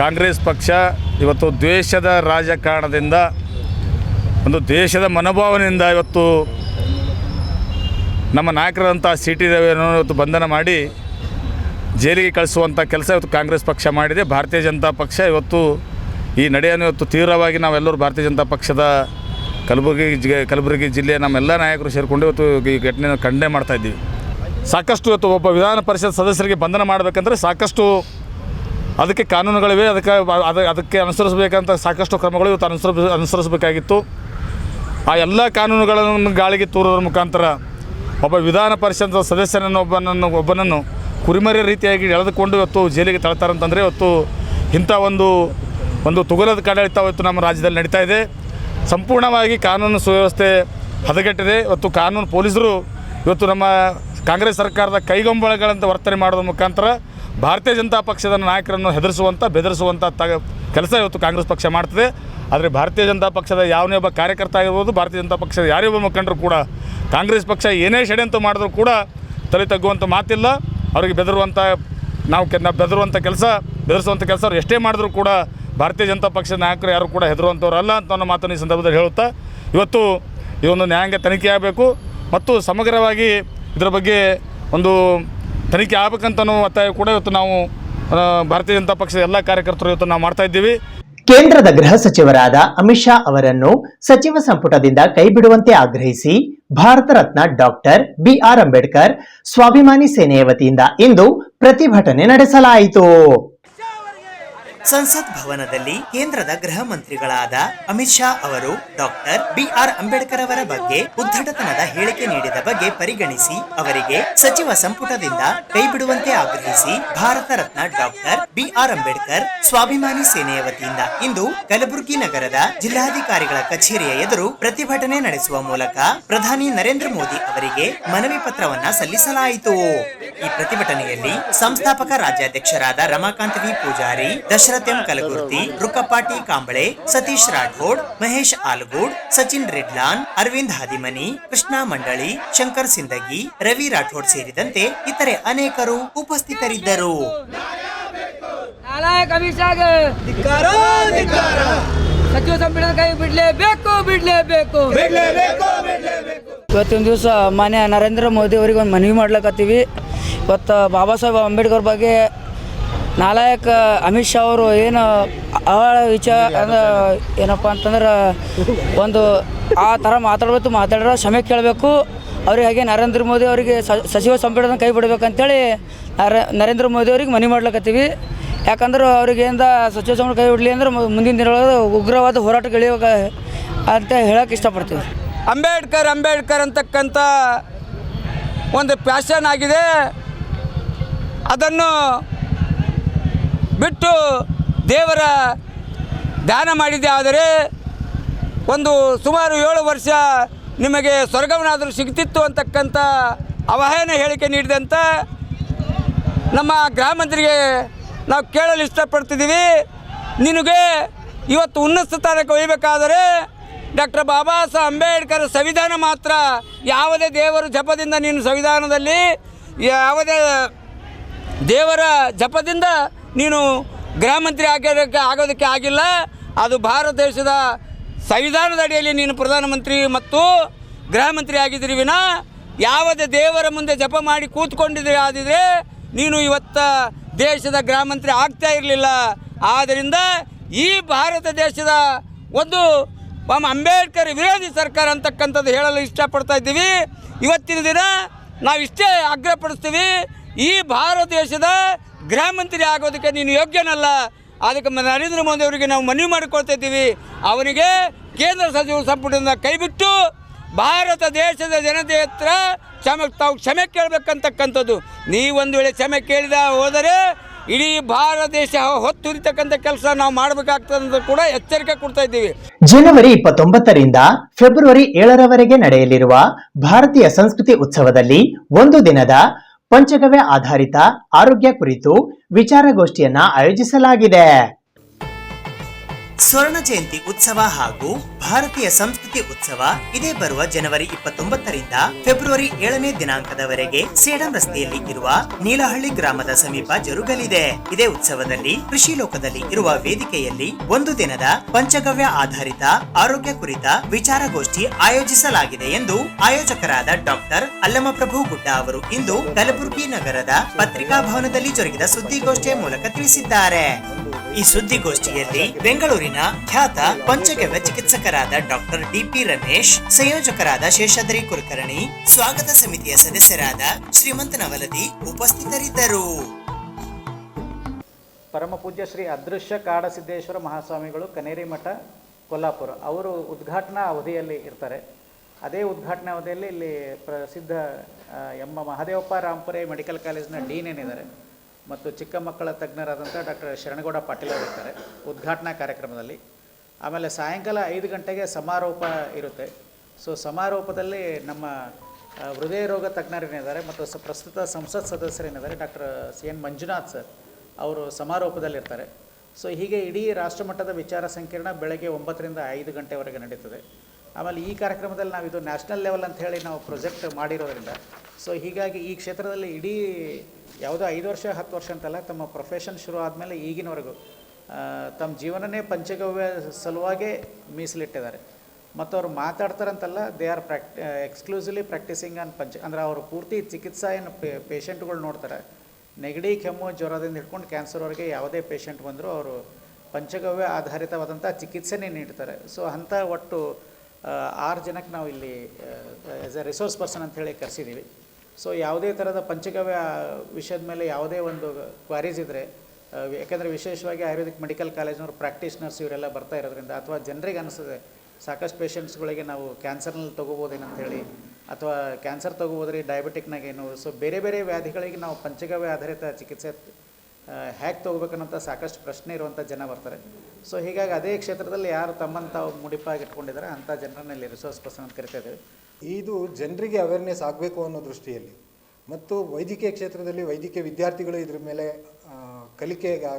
ಕಾಂಗ್ರೆಸ್ ಪಕ್ಷ ಇವತ್ತು ದ್ವೇಷದ ರಾಜಕಾರಣದಿಂದ, ಒಂದು ದೇಶದ ಮನೋಭಾವನೆಯಿಂದ ಇವತ್ತು ನಮ್ಮ ನಾಯಕರಾದಂಥ ಸಿಟಿ ರವಿಯನ್ನು ಇವತ್ತು ಬಂಧನ ಮಾಡಿ ಜೈಲಿಗೆ ಕಳಿಸುವಂಥ ಕೆಲಸ ಇವತ್ತು ಕಾಂಗ್ರೆಸ್ ಪಕ್ಷ ಮಾಡಿದೆ. ಭಾರತೀಯ ಜನತಾ ಪಕ್ಷ ಇವತ್ತು ಈ ನಡೆಯನ್ನು ಇವತ್ತು ತೀವ್ರವಾಗಿ ನಾವೆಲ್ಲರೂ ಭಾರತೀಯ ಜನತಾ ಪಕ್ಷದ ಕಲಬುರಗಿ ಜಿಲ್ಲೆಯ ನಮ್ಮೆಲ್ಲ ನಾಯಕರು ಸೇರಿಕೊಂಡು ಇವತ್ತು ಈ ಘಟನೆಯನ್ನು ಖಂಡನೆ ಮಾಡ್ತಾಯಿದ್ದೀವಿ. ಸಾಕಷ್ಟು ಇವತ್ತು ಒಬ್ಬ ವಿಧಾನ ಪರಿಷತ್ ಸದಸ್ಯರಿಗೆ ಬಂಧನ ಮಾಡಬೇಕಂದ್ರೆ ಸಾಕಷ್ಟು ಅದಕ್ಕೆ ಕಾನೂನುಗಳಿವೆ, ಅದಕ್ಕೆ ಅನುಸರಿಸಬೇಕಂತ ಸಾಕಷ್ಟು ಕ್ರಮಗಳು ಇವತ್ತು ಅನುಸರಿಸಬೇಕಾಗಿತ್ತು. ಆ ಎಲ್ಲ ಕಾನೂನುಗಳನ್ನು ಗಾಳಿಗೆ ತೂರೋದ್ರ ಮುಖಾಂತರ ಒಬ್ಬ ವಿಧಾನ ಪರಿಷತ್ ಒಬ್ಬನನ್ನು ಕುರಿಮರಿ ರೀತಿಯಾಗಿ ಎಳೆದುಕೊಂಡು ಇವತ್ತು ಜೈಲಿಗೆ ತಳ್ತಾರಂತಂದರೆ ಇವತ್ತು ಇಂಥ ಒಂದು ತುಗುಲದ ಆಡಳಿತ ಇವತ್ತು ನಮ್ಮ ರಾಜ್ಯದಲ್ಲಿ ನಡೀತಾ ಇದೆ. ಸಂಪೂರ್ಣವಾಗಿ ಕಾನೂನು ಸುವ್ಯವಸ್ಥೆ ಹದಗೆಟ್ಟಿದೆ. ಇವತ್ತು ಕಾನೂನು ಪೊಲೀಸರು ಇವತ್ತು ನಮ್ಮ ಕಾಂಗ್ರೆಸ್ ಸರ್ಕಾರದ ಕೈಗೊಂಬಳಗಳಂತ ವರ್ತನೆ ಮಾಡೋದ್ರ ಮುಖಾಂತರ ಭಾರತೀಯ ಜನತಾ ಪಕ್ಷದ ನಾಯಕರನ್ನು ಹೆದರಿಸುವಂಥ ಬೆದರಿಸುವಂಥ ಕೆಲಸ ಇವತ್ತು ಕಾಂಗ್ರೆಸ್ ಪಕ್ಷ ಮಾಡ್ತದೆ. ಆದರೆ ಭಾರತೀಯ ಜನತಾ ಪಕ್ಷದ ಯಾವನೇ ಒಬ್ಬ ಕಾರ್ಯಕರ್ತ ಆಗಿರ್ಬೋದು, ಭಾರತೀಯ ಜನತಾ ಪಕ್ಷದ ಯಾರೇ ಒಬ್ಬ ಮುಖಂಡರು ಕೂಡ ಕಾಂಗ್ರೆಸ್ ಪಕ್ಷ ಏನೇ ಷಡ್ಯಂತ್ರ ಮಾಡಿದ್ರು ಕೂಡ ತಲೆ ತಗ್ಗುವಂಥ ಮಾತಿಲ್ಲ. ಅವರಿಗೆ ಬೆದರುವಂಥ ಕೆಲಸ ಅವ್ರು ಎಷ್ಟೇ ಮಾಡಿದ್ರು ಕೂಡ ಭಾರತೀಯ ಜನತಾ ಪಕ್ಷದ ನಾಯಕರು ಯಾರು ಕೂಡ ಹೆದರುವಂಥವ್ರಲ್ಲ ಅಂತ ಅನ್ನೋ ಮಾತನ್ನು ಈ ಸಂದರ್ಭದಲ್ಲಿ ಹೇಳುತ್ತಾ, ಇವತ್ತು ಈ ಒಂದು ನ್ಯಾಯಾಂಗ ತನಿಖೆ ಆಗಬೇಕು ಮತ್ತು ಸಮಗ್ರವಾಗಿ ಇದರ ಬಗ್ಗೆ ಒಂದು ತನಿಖೆ ಆಗಬೇಕಂತನೂ ಒತ್ತಾಯ ಕೂಡ ಇವತ್ತು ನಾವು ಭಾರತೀಯ ಜನತಾ ಪಕ್ಷದ ಎಲ್ಲ ಕಾರ್ಯಕರ್ತರು ಇವತ್ತು ನಾವು ಮಾಡ್ತಾ ಇದ್ದೀವಿ. ಕೇಂದ್ರದ ಗೃಹ ಸಚಿವರಾದ ಅಮಿತ್ ಶಾ ಅವರನ್ನು ಸಚಿವ ಸಂಪುಟದಿಂದ ಕೈಬಿಡುವಂತೆ ಆಗ್ರಹಿಸಿ ಭಾರತ ರತ್ನ ಡಾಕ್ಟರ್ BR ಅಂಬೇಡ್ಕರ್ ಸ್ವಾಭಿಮಾನಿ ಸೇನೆಯ ವತಿಯಿಂದ ಇಂದು ಪ್ರತಿಭಟನೆ ನಡೆಸಲಾಯಿತು. ಸಂಸತ್ ಭವನದಲ್ಲಿ ಕೇಂದ್ರದ ಗೃಹ ಮಂತ್ರಿಗಳಾದ ಅಮಿತ್ ಶಾ ಅವರು ಡಾಕ್ಟರ್ BR ಅಂಬೇಡ್ಕರ್ ಅವರ ಬಗ್ಗೆ ಉದ್ದಟತನದ ಹೇಳಿಕೆ ನೀಡಿದ ಬಗ್ಗೆ ಪರಿಗಣಿಸಿ ಅವರಿಗೆ ಸಚಿವ ಸಂಪುಟದಿಂದ ಕೈಬಿಡುವಂತೆ ಆಗ್ರಹಿಸಿ ಭಾರತ ರತ್ನ ಡಾಕ್ಟರ್ BR ಅಂಬೇಡ್ಕರ್ ಸ್ವಾಭಿಮಾನಿ ಸೇನೆಯ ವತಿಯಿಂದ ಇಂದು ಕಲಬುರಗಿ ನಗರದ ಜಿಲ್ಲಾಧಿಕಾರಿಗಳ ಕಚೇರಿಯ ಎದುರು ಪ್ರತಿಭಟನೆ ನಡೆಸುವ ಮೂಲಕ ಪ್ರಧಾನಿ ನರೇಂದ್ರ ಮೋದಿ ಅವರಿಗೆ ಮನವಿ ಪತ್ರವನ್ನ ಸಲ್ಲಿಸಲಾಯಿತು. ಈ ಪ್ರತಿಭಟನೆಯಲ್ಲಿ ಸಂಸ್ಥಾಪಕ ರಾಜ್ಯಾಧ್ಯಕ್ಷರಾದ ರಮಾಕಾಂತ್ V ಪೂಜಾರಿ, ದಶರಥ್ M ಕಲಗುರ್ತಿ, ರುಕಪಾಟಿ ಕಾಂಬಳೆ, ಸತೀಶ್ ರಾಠೋಡ್, ಮಹೇಶ್ ಆಲ್ಗೂಡ್, ಸಚಿನ್ ರೆಡ್ಲಾನ್, ಅರವಿಂದ್ ಹಾದಿಮನಿ, ಕೃಷ್ಣ ಮಂಡಳಿ, ಶಂಕರ್ ಸಿಂದಗಿ, ರವಿ ರಾಠೋಡ್ ಸೇರಿದಂತೆ ಇತರೆ ಅನೇಕರು ಉಪಸ್ಥಿತರಿದ್ದರು. ಸಚಿವ ಸಂಪುಟ ಕೈ ಬಿಡ್ಲೇಬೇಕು. ಇವತ್ತಿನ ದಿವಸ ಮಾನ್ಯ ನರೇಂದ್ರ ಮೋದಿ ಅವರಿಗೆ ಒಂದು ಮನವಿ ಮಾಡ್ಲಕತ್ತೀವಿ. ಇವತ್ತು ಬಾಬಾ ಸಾಹೇಬ್ ಅಂಬೇಡ್ಕರ್ ಬಗ್ಗೆ ನಾಲಾಯಕ ಅಮಿತ್ ಶಾ ಅವರು ಏನು ವಿಚಾರ ಏನಪ್ಪ ಅಂತಂದ್ರೆ ಒಂದು ಆ ಥರ ಮಾತಾಡಿದ್ರೆ ಕ್ಷಮೆ ಕೇಳಬೇಕು ಅವ್ರಿಗೆ. ಹಾಗೆ ನರೇಂದ್ರ ಮೋದಿ ಅವರಿಗೆ ಸಚಿವ ಸಂಪುಟದ ಕೈ ಬಿಡಬೇಕಂತೇಳಿ ನರೇಂದ್ರ ಮೋದಿ ಅವ್ರಿಗೆ ಮನವಿ ಮಾಡ್ಲಕತ್ತೀವಿ. ಯಾಕಂದ್ರೆ ಅವ್ರಿಗೇಂದ ಸಚಿವ ಸಂಪುಟ ಕೈ ಬಿಡಲಿ ಅಂದ್ರೆ ಮುಂದಿನ ದಿನಗಳಲ್ಲಿ ಉಗ್ರವಾದ ಹೋರಾಟಗಳಿವಾಗ ಅಂತ ಹೇಳೋಕೆ ಇಷ್ಟಪಡ್ತೀವಿ. ಅಂಬೇಡ್ಕರ್ ಅಂತಕ್ಕಂಥ ಒಂದು ಪ್ಯಾಷನ್ ಆಗಿದೆ. ಅದನ್ನು ಬಿಟ್ಟು ದೇವರ ದಾನ ಮಾಡಿದೆ. ಆದರೆ ಒಂದು ಸುಮಾರು 7 ವರ್ಷ ನಿಮಗೆ ಸ್ವರ್ಗವನಾದರೂ ಸಿಗ್ತಿತ್ತು ಅಂತಕ್ಕಂಥ ಅವಹೇನ ಹೇಳಿಕೆ ನೀಡಿದಂಥ ನಮ್ಮ ಗೃಹ ಮಂತ್ರಿಗೆ ನಾವು ಕೇಳಲು ಇಷ್ಟಪಡ್ತಿದ್ದೀವಿ. ನಿನಗೆ ಇವತ್ತು ಉನ್ನತ ಸ್ಥಾನಕ್ಕೆ ಒಯ್ಯಬೇಕಾದರೆ ಡಾಕ್ಟರ್ ಬಾಬಾ ಸಾಹೇಬ್ ಅಂಬೇಡ್ಕರ್ ಸಂವಿಧಾನ ಮಾತ್ರ, ಯಾವುದೇ ದೇವರ ಜಪದಿಂದ ನೀನು ಸಂವಿಧಾನದಲ್ಲಿ ಯಾವುದೇ ದೇವರ ಜಪದಿಂದ ನೀನು ಗೃಹ ಮಂತ್ರಿ ಆಗೋದಕ್ಕೆ ಆಗಿಲ್ಲ. ಅದು ಭಾರತ ದೇಶದ ಸಂವಿಧಾನದ ಅಡಿಯಲ್ಲಿ ನೀನು ಪ್ರಧಾನಮಂತ್ರಿ ಮತ್ತು ಗೃಹ ಮಂತ್ರಿ ಆಗಿದ್ದೀರಿ ವಿನ ಯಾವುದೇ ದೇವರ ಮುಂದೆ ಜಪ ಮಾಡಿ ಕೂತ್ಕೊಂಡಿದ್ರೆ ಆದಿದ್ರೆ ನೀನು ಇವತ್ತ ದೇಶದ ಗೃಹ ಮಂತ್ರಿ ಆಗ್ತಾ ಇರಲಿಲ್ಲ. ಆದ್ದರಿಂದ ಈ ಭಾರತ ದೇಶದ ಒಂದು ಅಂಬೇಡ್ಕರ್ ವಿರೋಧಿ ಸರ್ಕಾರ ಅಂತಕ್ಕಂಥದ್ದು ಹೇಳಲು ಇಷ್ಟಪಡ್ತಾ ಇದ್ದೀವಿ. ಇವತ್ತಿನ ದಿನ ನಾವು ಇಷ್ಟೇ ಆಗ್ರಹಪಡಿಸ್ತೀವಿ, ಈ ಭಾರತ ದೇಶದ ಗೃಹ ಮಂತ್ರಿ ಆಗೋದಕ್ಕೆ ನೀನು ಯೋಗ್ಯನಲ್ಲ. ಅದಕ್ಕೆ ನರೇಂದ್ರ ಮೋದಿ ಅವರಿಗೆ ನಾವು ಮನವಿ ಮಾಡಿಕೊಳ್ತಾ ಇದ್ದೀವಿ, ಅವನಿಗೆ ಕೇಂದ್ರ ಸಚಿವ ಸಂಪುಟದಿಂದ ಕೈಬಿಟ್ಟು ಭಾರತ ದೇಶದ ಜನತೆ ಹತ್ರ ತಾವು ಕ್ಷಮೆ ಕೇಳಬೇಕಂತಕ್ಕಂಥದ್ದು. ನೀವೊಂದು ವೇಳೆ ಕ್ಷಮೆ ಕೇಳಿದ ಹೋದರೆ ಇಡೀ ಭಾರತ ದೇಶ ಹೊತ್ತುರಿತಕ್ಕಂಥ ಕೆಲಸ ನಾವು ಮಾಡಬೇಕಾಗ್ತದೆ ಅಂತ ಕೂಡ ಎಚ್ಚರಿಕೆ ಕೊಡ್ತಾ ಇದ್ದೀವಿ. ಜನವರಿ 29ರಿಂದ ಫೆಬ್ರವರಿ 7ರವರೆಗೆ ನಡೆಯಲಿರುವ ಭಾರತೀಯ ಸಂಸ್ಕೃತಿ ಉತ್ಸವದಲ್ಲಿ ಒಂದು ದಿನದ ಪಂಚಗವ್ಯ ಆಧಾರಿತ ಆರೋಗ್ಯ ಕುರಿತು ವಿಚಾರಗೋಷ್ಠಿಯನ್ನ ಆಯೋಜಿಸಲಾಗಿದೆ. ಸ್ವರ್ಣ ಜಯಂತಿ ಉತ್ಸವ ಹಾಗೂ ಭಾರತೀಯ ಸಂಸ್ಕೃತಿ ಉತ್ಸವ ಇದೇ ಬರುವ ಜನವರಿ 29ರಿಂದ ಫೆಬ್ರವರಿ 7ನೇ ದಿನಾಂಕದವರೆಗೆ ಸೇಡಂ ರಸ್ತೆಯಲ್ಲಿ ಇರುವ ನೀಲಹಳ್ಳಿ ಗ್ರಾಮದ ಸಮೀಪ ಜರುಗಲಿದೆ. ಇದೇ ಉತ್ಸವದಲ್ಲಿ ಕೃಷಿ ಲೋಕದಲ್ಲಿ ಇರುವ ವೇದಿಕೆಯಲ್ಲಿ ಒಂದು ದಿನದ ಪಂಚಗವ್ಯ ಆಧಾರಿತ ಆರೋಗ್ಯ ಕುರಿತ ವಿಚಾರಗೋಷ್ಠಿ ಆಯೋಜಿಸಲಾಗಿದೆ ಎಂದು ಆಯೋಜಕರಾದ ಡಾಕ್ಟರ್ ಅಲ್ಲಮಪ್ರಭು ಗುಡ್ಡ ಅವರು ಇಂದು ಕಲಬುರಗಿ ನಗರದ ಪತ್ರಿಕಾ ಭವನದಲ್ಲಿ ಜರುಗಿದ ಸುದ್ದಿಗೋಷ್ಠಿಯ ಮೂಲಕ ತಿಳಿಸಿದ್ದಾರೆ. ಈ ಸುದ್ದಿಗೋಷ್ಠಿಯಲ್ಲಿ ಬೆಂಗಳೂರಿನ ಖ್ಯಾತ ಪಂಚಗವ್ಯ ಚಿಕಿತ್ಸಕರಾದ ಡಾಕ್ಟರ್ ಡಿಪಿ ರಮೇಶ್, ಸಂಯೋಜಕರಾದ ಶೇಷಾದ್ರಿ ಕುಲಕರ್ಣಿ, ಸ್ವಾಗತ ಸಮಿತಿಯ ಸದಸ್ಯರಾದ ಶ್ರೀಮಂತ ನವಲದಿ ಉಪಸ್ಥಿತರಿದ್ದರು. ಪರಮ ಪೂಜ್ಯ ಶ್ರೀ ಅದೃಶ್ಯ ಕಾಡಸಿದ್ದೇಶ್ವರ ಮಹಾಸ್ವಾಮಿಗಳು ಕನೇರಿ ಮಠ ಕೊಲ್ಲಾಪುರ ಅವರು ಉದ್ಘಾಟನಾ ಅವಧಿಯಲ್ಲಿ ಇರ್ತಾರೆ. ಅದೇ ಉದ್ಘಾಟನಾ ಅವಧಿಯಲ್ಲಿ ಇಲ್ಲಿ ಪ್ರಸಿದ್ಧ ಎಂ ಮಹದೇವಪ್ಪ ರಾಂಪುರೆ ಮೆಡಿಕಲ್ ಕಾಲೇಜಿನ ಡೀನ್ ಏನಿದ್ದಾರೆ ಮತ್ತು ಚಿಕ್ಕ ಮಕ್ಕಳ ತಜ್ಞರಾದಂಥ ಡಾಕ್ಟರ್ ಶರಣಗೌಡ ಪಾಟೀಲ್ ಅವರು ಇರ್ತಾರೆ ಉದ್ಘಾಟನಾ ಕಾರ್ಯಕ್ರಮದಲ್ಲಿ. ಆಮೇಲೆ ಸಾಯಂಕಾಲ 5 ಗಂಟೆಗೆ ಸಮಾರೋಪ ಇರುತ್ತೆ. ಸೊ ಸಮಾರೋಪದಲ್ಲಿ ನಮ್ಮ ಹೃದಯ ರೋಗ ತಜ್ಞರೇನಿದ್ದಾರೆ ಮತ್ತು ಪ್ರಸ್ತುತ ಸಂಸತ್ ಸದಸ್ಯರೇನಿದ್ದಾರೆ ಡಾಕ್ಟರ್ CN ಮಂಜುನಾಥ್ ಸರ್ ಅವರು ಸಮಾರೋಪದಲ್ಲಿರ್ತಾರೆ. ಸೊ ಹೀಗೆ ಇಡೀ ರಾಷ್ಟ್ರಮಟ್ಟದ ವಿಚಾರ ಸಂಕಿರಣ ಬೆಳಗ್ಗೆ 9ರಿಂದ 5 ಗಂಟೆವರೆಗೆ ನಡೀತದೆ. ಆಮೇಲೆ ಈ ಕಾರ್ಯಕ್ರಮದಲ್ಲಿ ನಾವು ಇದು ನ್ಯಾಷನಲ್ ಲೆವೆಲ್ ಅಂತ ಹೇಳಿ ನಾವು ಪ್ರೊಜೆಕ್ಟ್ ಮಾಡಿರೋದ್ರಿಂದ ಸೊ ಹೀಗಾಗಿ ಈ ಕ್ಷೇತ್ರದಲ್ಲಿ ಇಡೀ ಯಾವುದೋ 5 ವರ್ಷ 10 ವರ್ಷ ಅಂತಲ್ಲ, ತಮ್ಮ ಪ್ರೊಫೆಷನ್ ಶುರು ಆದಮೇಲೆ ಈಗಿನವರೆಗೂ ತಮ್ಮ ಜೀವನನೇ ಪಂಚಗವ್ಯ ಸಲುವಾಗೇ ಮೀಸಲಿಟ್ಟಿದ್ದಾರೆ. ಮತ್ತು ಅವ್ರು ಮಾತಾಡ್ತಾರಂತಲ್ಲ, they are exclusively practising on ಅಂದರೆ ಅವರು ಪೂರ್ತಿ ಚಿಕಿತ್ಸಾ ಏನು ಪೇಷಂಟ್ಗಳು ನೋಡ್ತಾರೆ. ನೆಗಡಿ, ಕೆಮ್ಮು, ಜ್ವರದಿಂದ ಹಿಡ್ಕೊಂಡು ಕ್ಯಾನ್ಸರ್ವರೆಗೆ ಯಾವುದೇ ಪೇಷಂಟ್ ಬಂದರೂ ಅವರು ಪಂಚಗವ್ಯ ಆಧಾರಿತವಾದಂಥ ಚಿಕಿತ್ಸೆನೇ ನೀಡ್ತಾರೆ. ಸೊ ಅಂಥ ಒಟ್ಟು 6 ಜನಕ್ಕೆ ನಾವು ಇಲ್ಲಿ ಆ್ಯಸ್ ಎ ರಿಸೋರ್ಸ್ ಪರ್ಸನ್ ಅಂಥೇಳಿ ಕರೆಸಿದ್ದೀವಿ. ಸೊ ಯಾವುದೇ ಥರದ ಪಂಚಗವ್ಯ ವಿಷಯದ ಮೇಲೆ ಯಾವುದೇ ಒಂದು ಕ್ವಾರೀಸ್ ಇದ್ದರೆ, ಯಾಕೆಂದರೆ ವಿಶೇಷವಾಗಿ ಆಯುರ್ವೇದಿಕ್ ಮೆಡಿಕಲ್ ಕಾಲೇಜ್ನವ್ರು ಪ್ರಾಕ್ಟೀಷನರ್ಸ್ ಇವರೆಲ್ಲ ಬರ್ತಾ ಇರೋದ್ರಿಂದ, ಅಥವಾ ಜನರಿಗೆ ಅನಿಸ್ತದೆ ಸಾಕಷ್ಟು ಪೇಷಂಟ್ಸ್ಗಳಿಗೆ ನಾವು ಕ್ಯಾನ್ಸರ್ನಲ್ಲಿ ತೊಗೋಬೋದೇನಂತೇಳಿ, ಅಥವಾ ಕ್ಯಾನ್ಸರ್ ತೊಗೋಬೋದ್ರಿ ಡಯಾಬಿಟಿಕ್ನಾಗೇನು, ಸೊ ಬೇರೆ ಬೇರೆ ವ್ಯಾಧಿಗಳಿಗೆ ನಾವು ಪಂಚಗವ್ಯ ಆಧಾರಿತ ಚಿಕಿತ್ಸೆ ಹೇಗೆ ತೊಗೋಬೇಕನ್ನೋಂಥ ಸಾಕಷ್ಟು ಪ್ರಶ್ನೆ ಇರುವಂಥ ಜನ ಬರ್ತಾರೆ. ಸೊ ಹೀಗಾಗಿ ಅದೇ ಕ್ಷೇತ್ರದಲ್ಲಿ ಯಾರು ತಮ್ಮನ್ನು ತಾವು ಮುಡಿಪಾಗಿ ಇಟ್ಕೊಂಡಿದ್ದಾರೆ ಅಂಥ ಜನರನ್ನಲ್ಲಿ ರಿಸೋರ್ಸ್ ಪರ್ಸನ್ ಅಂತ ಕರಿತಾ ಇದ್ದೇವೆ. ಇದು ಜನರಿಗೆ ಅವೇರ್ನೆಸ್ ಆಗಬೇಕು ಅನ್ನೋ ದೃಷ್ಟಿಯಲ್ಲಿ ಮತ್ತು ವೈದ್ಯಕೀಯ ಕ್ಷೇತ್ರದಲ್ಲಿ ವೈದ್ಯಕೀಯ ವಿದ್ಯಾರ್ಥಿಗಳು ಇದ್ರ ಮೇಲೆ ಕಲಿಕೆಗೆ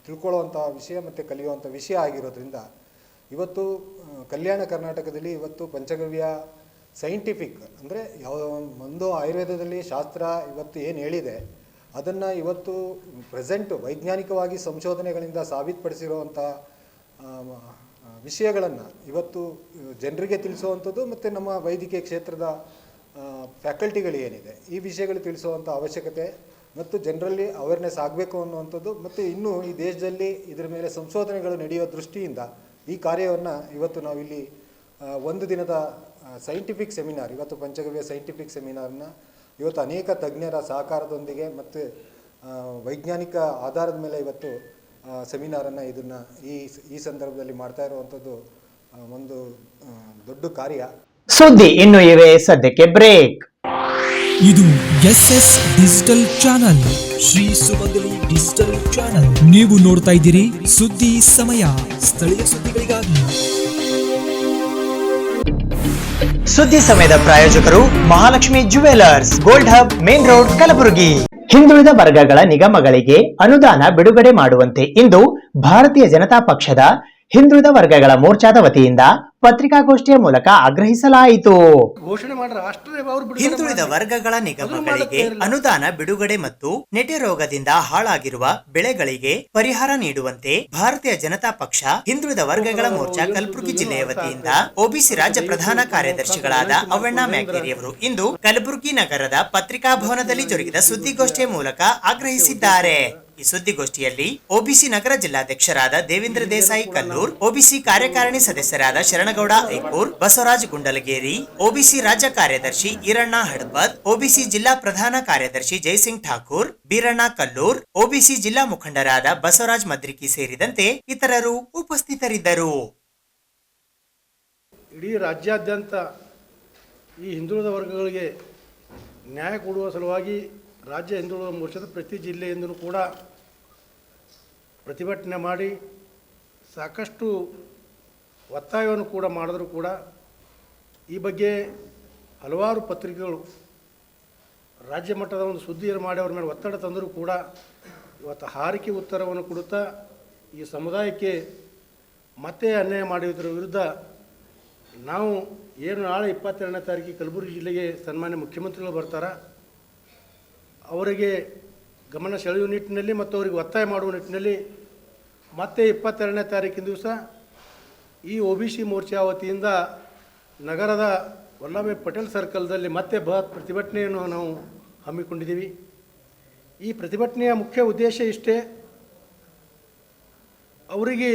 ತಿಳ್ಕೊಳ್ಳುವಂಥ ವಿಷಯ ಮತ್ತು ಕಲಿಯುವಂಥ ವಿಷಯ ಆಗಿರೋದ್ರಿಂದ ಇವತ್ತು ಕಲ್ಯಾಣ ಕರ್ನಾಟಕದಲ್ಲಿ ಇವತ್ತು ಪಂಚಗವ್ಯ ಸೈಂಟಿಫಿಕ್ ಅಂದರೆ ಒಂದು ಆಯುರ್ವೇದದಲ್ಲಿ ಶಾಸ್ತ್ರ ಇವತ್ತು ಏನು ಹೇಳಿದೆ ಅದನ್ನು ಇವತ್ತು ಪ್ರೆಸೆಂಟ್ ವೈಜ್ಞಾನಿಕವಾಗಿ ಸಂಶೋಧನೆಗಳಿಂದ ಸಾಬೀತುಪಡಿಸಿರುವಂಥ ವಿಷಯಗಳನ್ನು ಇವತ್ತು ಜನರಿಗೆ ತಿಳಿಸುವಂಥದ್ದು ಮತ್ತು ನಮ್ಮ ವೈದ್ಯಕೀಯ ಕ್ಷೇತ್ರದ ಫ್ಯಾಕಲ್ಟಿಗಳು ಏನಿದೆ ಈ ವಿಷಯಗಳು ತಿಳಿಸುವಂಥ ಅವಶ್ಯಕತೆ ಮತ್ತು ಜನರಲ್ಲಿ ಅವೇರ್ನೆಸ್ ಆಗಬೇಕು ಅನ್ನುವಂಥದ್ದು, ಮತ್ತು ಇನ್ನೂ ಈ ದೇಶದಲ್ಲಿ ಇದರ ಮೇಲೆ ಸಂಶೋಧನೆಗಳು ನಡೆಯೋ ದೃಷ್ಟಿಯಿಂದ ಈ ಕಾರ್ಯವನ್ನು ಇವತ್ತು ನಾವಿಲ್ಲಿ ಒಂದು ದಿನದ ಸೈಂಟಿಫಿಕ್ ಸೆಮಿನಾರ್, ಇವತ್ತು ಪಂಚಗವ್ಯ ಸೈಂಟಿಫಿಕ್ ಸೆಮಿನಾರ್ನ ಇವತ್ತು ಅನೇಕ ತಜ್ಞರ ಸಹಕಾರದೊಂದಿಗೆ ಮತ್ತು ವೈಜ್ಞಾನಿಕ ಆಧಾರದ ಮೇಲೆ ಇವತ್ತು ಸೆಮಿನಾರನ್ನು ಇದನ್ನು ಈ ಸಂದರ್ಭದಲ್ಲಿ ಮಾಡ್ತಾ ಇರುವಂಥದ್ದು ಒಂದು ದೊಡ್ಡ ಕಾರ್ಯ. ಸುದ್ದಿ ಇನ್ನು ಇವೆ, ಸದ್ಯಕ್ಕೆ ಬ್ರೇಕ್. ಇದು SS ಡಿಜಿಟಲ್ ಚಾನಲ್, ಶ್ರೀ ಸುಮಂಗಲಿ ಡಿಜಿಟಲ್ ಚಾನಲ್. ನೀವು ನೋಡ್ತಾ ಇದ್ದೀರಿ ಸುದ್ದಿ ಸಮಯ, ಸ್ಥಳೀಯ ಸುದ್ದಿಗಳಿಗಾಗಿ. ಸುದ್ದಿ ಸಮಯದ ಪ್ರಾಯೋಜಕರು Mahalakshmi jewellers, gold hub, main road, Kalaburagi. ಹಿಂದುಳಿದ ವರ್ಗಗಳ ನಿಗಮಗಳಿಗೆ ಅನುದಾನ ಬಿಡುಗಡೆ ಮಾಡುವಂತೆ ಇಂದು ಭಾರತೀಯ ಜನತಾ ಪಕ್ಷದ ಹಿಂದುಳಿದ ವರ್ಗಗಳ ಮೋರ್ಚಾದ ವತಿಯಿಂದ ಪತ್ರಿಕಾಗೋಷ್ಠಿಯ ಮೂಲಕ ಆಗ್ರಹಿಸಲಾಯಿತು. ಘೋಷಣೆ ಮಾಡ್ರೆ ಅಷ್ಟೇ ಅವ್ರು ಹಿಂದುಳಿದ ವರ್ಗಗಳ ನಿಗಮಗಳಿಗೆ ಅನುದಾನ ಬಿಡುಗಡೆ ಮತ್ತು ನೆಟೆ ರೋಗದಿಂದ ಹಾಳಾಗಿರುವ ಬೆಳೆಗಳಿಗೆ ಪರಿಹಾರ ನೀಡುವಂತೆ ಭಾರತೀಯ ಜನತಾ ಪಕ್ಷ ಹಿಂದುಳಿದ ವರ್ಗಗಳ ಮೋರ್ಚಾ ಕಲಬುರಗಿ ಜಿಲ್ಲೆಯ ವತಿಯಿಂದ ಒಬಿಸಿ ರಾಜ್ಯ ಪ್ರಧಾನ ಕಾರ್ಯದರ್ಶಿಗಳಾದ ಅವ್ವಣ್ಣ ಮ್ಯಾಗೇರಿಯವರು ಇಂದು ಕಲಬುರಗಿ ನಗರದ ಪತ್ರಿಕಾ ಭವನದಲ್ಲಿ ಜರುಗಿದ ಸುದ್ದಿಗೋಷ್ಠಿಯ ಮೂಲಕ ಆಗ್ರಹಿಸಿದ್ದಾರೆ. ಈ ಸುದ್ದಿಗೋಷ್ಠಿಯಲ್ಲಿ ಒಬಿಸಿ ನಗರ ಜಿಲ್ಲಾಧ್ಯಕ್ಷರಾದ ದೇವೇಂದ್ರ ದೇಸಾಯಿ ಕಲ್ಲೂರ್, ಒಬಿಸಿ ಕಾರ್ಯಕಾರಿಣಿ ಸದಸ್ಯರಾದ ಶರಣಗೌಡ ಐಕೂರ್, ಬಸವರಾಜ್ ಗುಂಡಲಗೇರಿ, ಒಬಿಸಿ ರಾಜ್ಯ ಕಾರ್ಯದರ್ಶಿ ಈರಣ್ಣ ಹಡಪದ್, ಒಬಿಸಿ ಜಿಲ್ಲಾ ಪ್ರಧಾನ ಕಾರ್ಯದರ್ಶಿ ಜಯಸಿಂಗ್ ಠಾಕೂರ್, ಬೀರಣ್ಣ ಕಲ್ಲೂರ್, ಒಬಿಸಿ ಜಿಲ್ಲಾ ಮುಖಂಡರಾದ ಬಸವರಾಜ್ ಮದ್ರಿಕಿ ಸೇರಿದಂತೆ ಇತರರು ಉಪಸ್ಥಿತರಿದ್ದರು. ಇಡೀ ರಾಜ್ಯಾದ್ಯಂತ ಈ ಹಿಂದುಳಿದ ವರ್ಗಗಳಿಗೆ ನ್ಯಾಯ ಕೊಡುವ ಸಲುವಾಗಿ ರಾಜ್ಯ ಹಿಂದುಳಿದ ಮೋರ್ಚಾದ ಪ್ರತಿ ಜಿಲ್ಲೆಯಿಂದಲೂ ಕೂಡ ಪ್ರತಿಭಟನೆ ಮಾಡಿ ಸಾಕಷ್ಟು ಒತ್ತಾಯವನ್ನು ಕೂಡ ಮಾಡಿದ್ರು ಕೂಡ ಈ ಬಗ್ಗೆ ಹಲವಾರು ಪತ್ರಿಕೆಗಳು ರಾಜ್ಯ ಮಟ್ಟದ ಒಂದು ಸುದ್ದಿಯನ್ನು ಮಾಡಿ ಅವ್ರ ಮೇಲೆ ಒತ್ತಡ ತಂದರೂ ಕೂಡ ಇವತ್ತು ಹಾರಿಕೆ ಉತ್ತರವನ್ನು ಕೊಡುತ್ತಾ ಈ ಸಮುದಾಯಕ್ಕೆ ಮತ್ತೆ ಅನ್ಯಾಯ ಮಾಡಿದ್ರ ವಿರುದ್ಧ ನಾವು ಏನು ನಾಳೆ 22ನೇ ತಾರೀಕಿಗೆ ಕಲಬುರಗಿ ಜಿಲ್ಲೆಗೆ ಸನ್ಮಾನ್ಯ ಮುಖ್ಯಮಂತ್ರಿಗಳು ಬರ್ತಾರೆ, ಅವರಿಗೆ ಗಮನ ಸೆಳೆಯುವ ನಿಟ್ಟಿನಲ್ಲಿ ಮತ್ತು ಅವರಿಗೆ ಒತ್ತಾಯ ಮಾಡುವ ನಿಟ್ಟಿನಲ್ಲಿ ಮತ್ತೆ 22ನೇ ತಾರೀಕಿನ ದಿವಸ ಈ ಒಬಿಸಿ ಮೋರ್ಚಾ ವತಿಯಿಂದ ನಗರದ ವಲ್ಲಭಾಯ್ ಪಟೇಲ್ ಸರ್ಕಲ್ದಲ್ಲಿ ಮತ್ತೆ ಬೃಹತ್ ಪ್ರತಿಭಟನೆಯನ್ನು ನಾವು ಹಮ್ಮಿಕೊಂಡಿದ್ದೀವಿ. ಈ ಪ್ರತಿಭಟನೆಯ ಮುಖ್ಯ ಉದ್ದೇಶ ಇಷ್ಟೇ, ಅವರಿಗೆ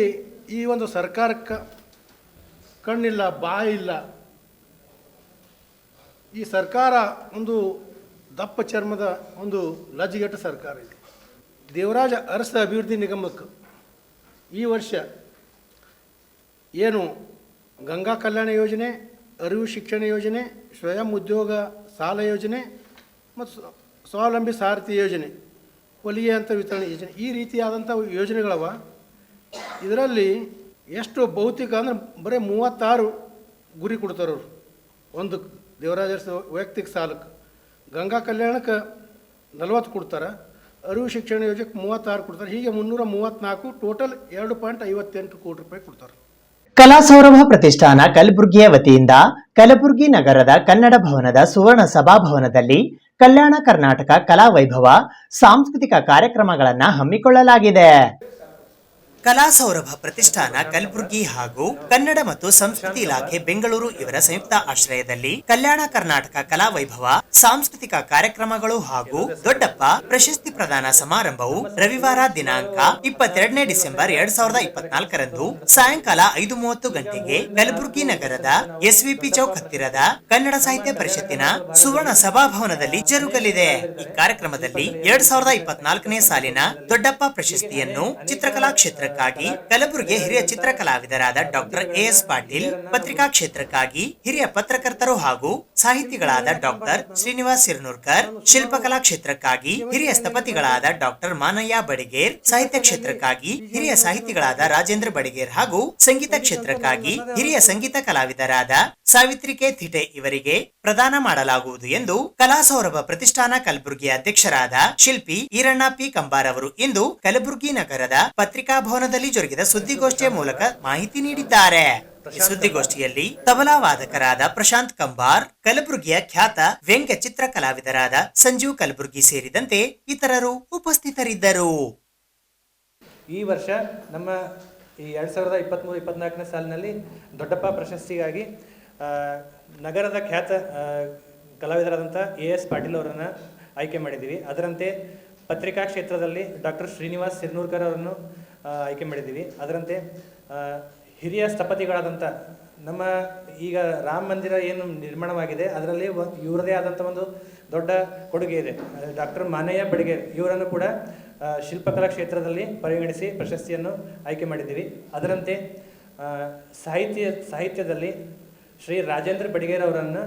ಈ ಒಂದು ಸರ್ಕಾರಕ್ಕೆ ಕಣ್ಣಿಲ್ಲ ಬಾಯಿಲ್ಲ, ಈ ಸರ್ಕಾರ ಒಂದು ದಪ್ಪ ಚರ್ಮದ ಒಂದು ಲಜ್ಜಿಗೆಟ್ಟ ಸರ್ಕಾರ ಇದೆ. ದೇವರಾಜ ಅರಸ ಅಭಿವೃದ್ಧಿ ನಿಗಮಕ್ಕೆ ಈ ವರ್ಷ ಏನು ಗಂಗಾ ಕಲ್ಯಾಣ ಯೋಜನೆ, ಅರಿವು ಶಿಕ್ಷಣ ಯೋಜನೆ, ಸ್ವಯಂ ಉದ್ಯೋಗ ಸಾಲ ಯೋಜನೆ ಮತ್ತು ಸ್ವಾವಲಂಬಿ ಸಾರಥಿ ಯೋಜನೆ, ಹೊಲಿಗೆ ಅಂತ ವಿತರಣೆ ಯೋಜನೆ, ಈ ರೀತಿಯಾದಂಥ ಯೋಜನೆಗಳವ. ಇದರಲ್ಲಿ ಎಷ್ಟು ಭೌತಿಕ ಅಂದರೆ ಬರೀ 36 ಗುರಿ ಕೊಡ್ತಾರವ್ರು ಒಂದು ದೇವರಾಜ ವೈಯಕ್ತಿಕ ಸಾಲಕ್ಕೆ. ಗಂಗಾ ಕಲ್ಯಾಣಕ್ಕೆ 40 ಕೊಡ್ತಾರೆ, ಅರಿವು ಶಿಕ್ಷಣ ಯೋಜನೆಗೆ 36 ಕೊಡ್ತಾರೆ. ಹೀಗೆ 334 ಟೋಟಲ್ 2.58 ಕೋಟಿ ರೂಪಾಯಿ ಕೊಡ್ತಾರೆ. ಕಲಾ ಸೌರಭ ಪ್ರತಿಷ್ಠಾನ ಕಲಬುರಗಿಯ ವತಿಯಿಂದ ಕಲಬುರಗಿ ನಗರದ ಕನ್ನಡ ಭವನದ ಸುವರ್ಣ ಸಭಾಭವನದಲ್ಲಿ ಕಲ್ಯಾಣ ಕರ್ನಾಟಕ ಕಲಾ ವೈಭವ ಸಾಂಸ್ಕೃತಿಕ ಕಾರ್ಯಕ್ರಮಗಳನ್ನು ಹಮ್ಮಿಕೊಳ್ಳಲಾಗಿದೆ. ಕಲಾ ಸೌರಭ ಪ್ರತಿಷ್ಠಾನ ಕಲಬುರಗಿ ಹಾಗೂ ಕನ್ನಡ ಮತ್ತು ಸಂಸ್ಕೃತಿ ಇಲಾಖೆ ಬೆಂಗಳೂರು ಇವರ ಸಂಯುಕ್ತ ಆಶ್ರಯದಲ್ಲಿ ಕಲ್ಯಾಣ ಕರ್ನಾಟಕ ಕಲಾ ವೈಭವ ಸಾಂಸ್ಕೃತಿಕ ಕಾರ್ಯಕ್ರಮಗಳು ಹಾಗೂ ದೊಡ್ಡಪ್ಪ ಪ್ರಶಸ್ತಿ ಪ್ರದಾನ ಸಮಾರಂಭವು ರವಿವಾರ ದಿನಾಂಕ 22ನೇ ಡಿಸೆಂಬರ್ 2024ರಂದು ಸಾಯಂಕಾಲ 5:30 ಗಂಟೆಗೆ ಕಲಬುರಗಿ ನಗರದ ಎಸ್ವಿಪಿ ಚೌಕ್ ಹತ್ತಿರದ ಕನ್ನಡ ಸಾಹಿತ್ಯ ಪರಿಷತ್ತಿನ ಸುವರ್ಣ ಸಭಾಭವನದಲ್ಲಿ ಜರುಗಲಿದೆ. ಈ ಕಾರ್ಯಕ್ರಮದಲ್ಲಿ 2024ನೇ ಸಾಲಿನ ದೊಡ್ಡಪ್ಪ ಪ್ರಶಸ್ತಿಯನ್ನು ಚಿತ್ರಕಲಾ ಕ್ಷೇತ್ರ ಕಲಬುರಗಿ ಹಿರಿಯ ಚಿತ್ರಕಲಾವಿದರಾದ ಡಾಕ್ಟರ್ ಎಎಸ್ ಪಾಟೀಲ್, ಪತ್ರಿಕಾ ಕ್ಷೇತ್ರಕ್ಕಾಗಿ ಹಿರಿಯ ಪತ್ರಕರ್ತರು ಹಾಗೂ ಸಾಹಿತಿಗಳಾದ ಡಾಕ್ಟರ್ ಶ್ರೀನಿವಾಸ್ ಸಿರ್ನೂರ್ಕರ್, ಶಿಲ್ಪಕಲಾ ಕ್ಷೇತ್ರಕ್ಕಾಗಿ ಹಿರಿಯ ಸ್ಥಪತಿಗಳಾದ ಡಾಕ್ಟರ್ ಮಾನಯ್ಯ ಬಡಿಗೇರ್, ಸಾಹಿತ್ಯ ಕ್ಷೇತ್ರಕ್ಕಾಗಿ ಹಿರಿಯ ಸಾಹಿತಿಗಳಾದ ರಾಜೇಂದ್ರ ಬಡಿಗೇರ್ ಹಾಗೂ ಸಂಗೀತ ಕ್ಷೇತ್ರಕ್ಕಾಗಿ ಹಿರಿಯ ಸಂಗೀತ ಕಲಾವಿದರಾದ ಸಾವಿತ್ರಿ ಕೆ ಥಿಟೆ ಇವರಿಗೆ ಪ್ರದಾನ ಮಾಡಲಾಗುವುದು ಎಂದು ಕಲಾ ಸೌರಭ ಪ್ರತಿಷ್ಠಾನ ಕಲಬುರಗಿ ಅಧ್ಯಕ್ಷರಾದ ಶಿಲ್ಪಿ ಈರಣ್ಣ ಪಿ ಕಂಬಾರ್ ಅವರು ಇಂದು ಕಲಬುರಗಿ ನಗರದ ಪತ್ರಿಕಾ ಭವನದಲ್ಲಿ ಜರುಗಿದ ಸುದ್ದಿಗೋಷ್ಠಿಯ ಮೂಲಕ ಮಾಹಿತಿ ನೀಡಿದ್ದಾರೆ. ಈ ಸುದ್ದಿಗೋಷ್ಠಿಯಲ್ಲಿ ತಬಲಾ ವಾದಕರಾದ ಪ್ರಶಾಂತ್ ಕಂಬಾರ್, ಕಲಬುರಗಿಯ ಖ್ಯಾತ ವ್ಯಂಗ್ಯ ಚಿತ್ರ ಕಲಾವಿದರಾದ ಸಂಜೀವ್ ಕಲಬುರ್ಗಿ ಸೇರಿದಂತೆ ಇತರರು ಉಪಸ್ಥಿತರಿದ್ದರು. ಈ ವರ್ಷ ನಮ್ಮ ಈ 2023-24ನೇ ಸಾಲಿನಲ್ಲಿ ದೊಡ್ಡಪ್ಪ ಪ್ರಶಸ್ತಿಗಾಗಿ ನಗರದ ಖ್ಯಾತ ಕಲಾವಿದರಾದಂಥ ಎಎಸ್ ಪಾಟೀಲ್ ಅವರನ್ನು ಆಯ್ಕೆ ಮಾಡಿದ್ದೀವಿ. ಅದರಂತೆ ಪತ್ರಿಕಾ ಕ್ಷೇತ್ರದಲ್ಲಿ ಡಾಕ್ಟರ್ ಶ್ರೀನಿವಾಸ್ ಸಿರ್ನೂರ್ಕರ್ ಅವರನ್ನು ಆಯ್ಕೆ ಮಾಡಿದ್ದೀವಿ. ಅದರಂತೆ ಹಿರಿಯ ಸ್ಥಪತಿಗಳಾದಂಥ ನಮ್ಮ ಈಗ ರಾಮ ಮಂದಿರ ಏನು ನಿರ್ಮಾಣವಾಗಿದೆ ಅದರಲ್ಲಿ ಇವರದೇ ಆದಂಥ ಒಂದು ದೊಡ್ಡ ಕೊಡುಗೆ ಇದೆ. ಡಾಕ್ಟರ್ ಮಾನಯ್ಯ ಬಡಿಗೇರ್ ಇವರನ್ನು ಕೂಡ ಶಿಲ್ಪಕಲಾ ಕ್ಷೇತ್ರದಲ್ಲಿ ಪರಿಗಣಿಸಿ ಪ್ರಶಸ್ತಿಯನ್ನು ಆಯ್ಕೆ ಮಾಡಿದ್ದೀವಿ. ಅದರಂತೆ ಸಾಹಿತ್ಯದಲ್ಲಿ ಶ್ರೀ ರಾಜೇಂದ್ರ ಬಡಿಗೇರ್ ಅವರನ್ನು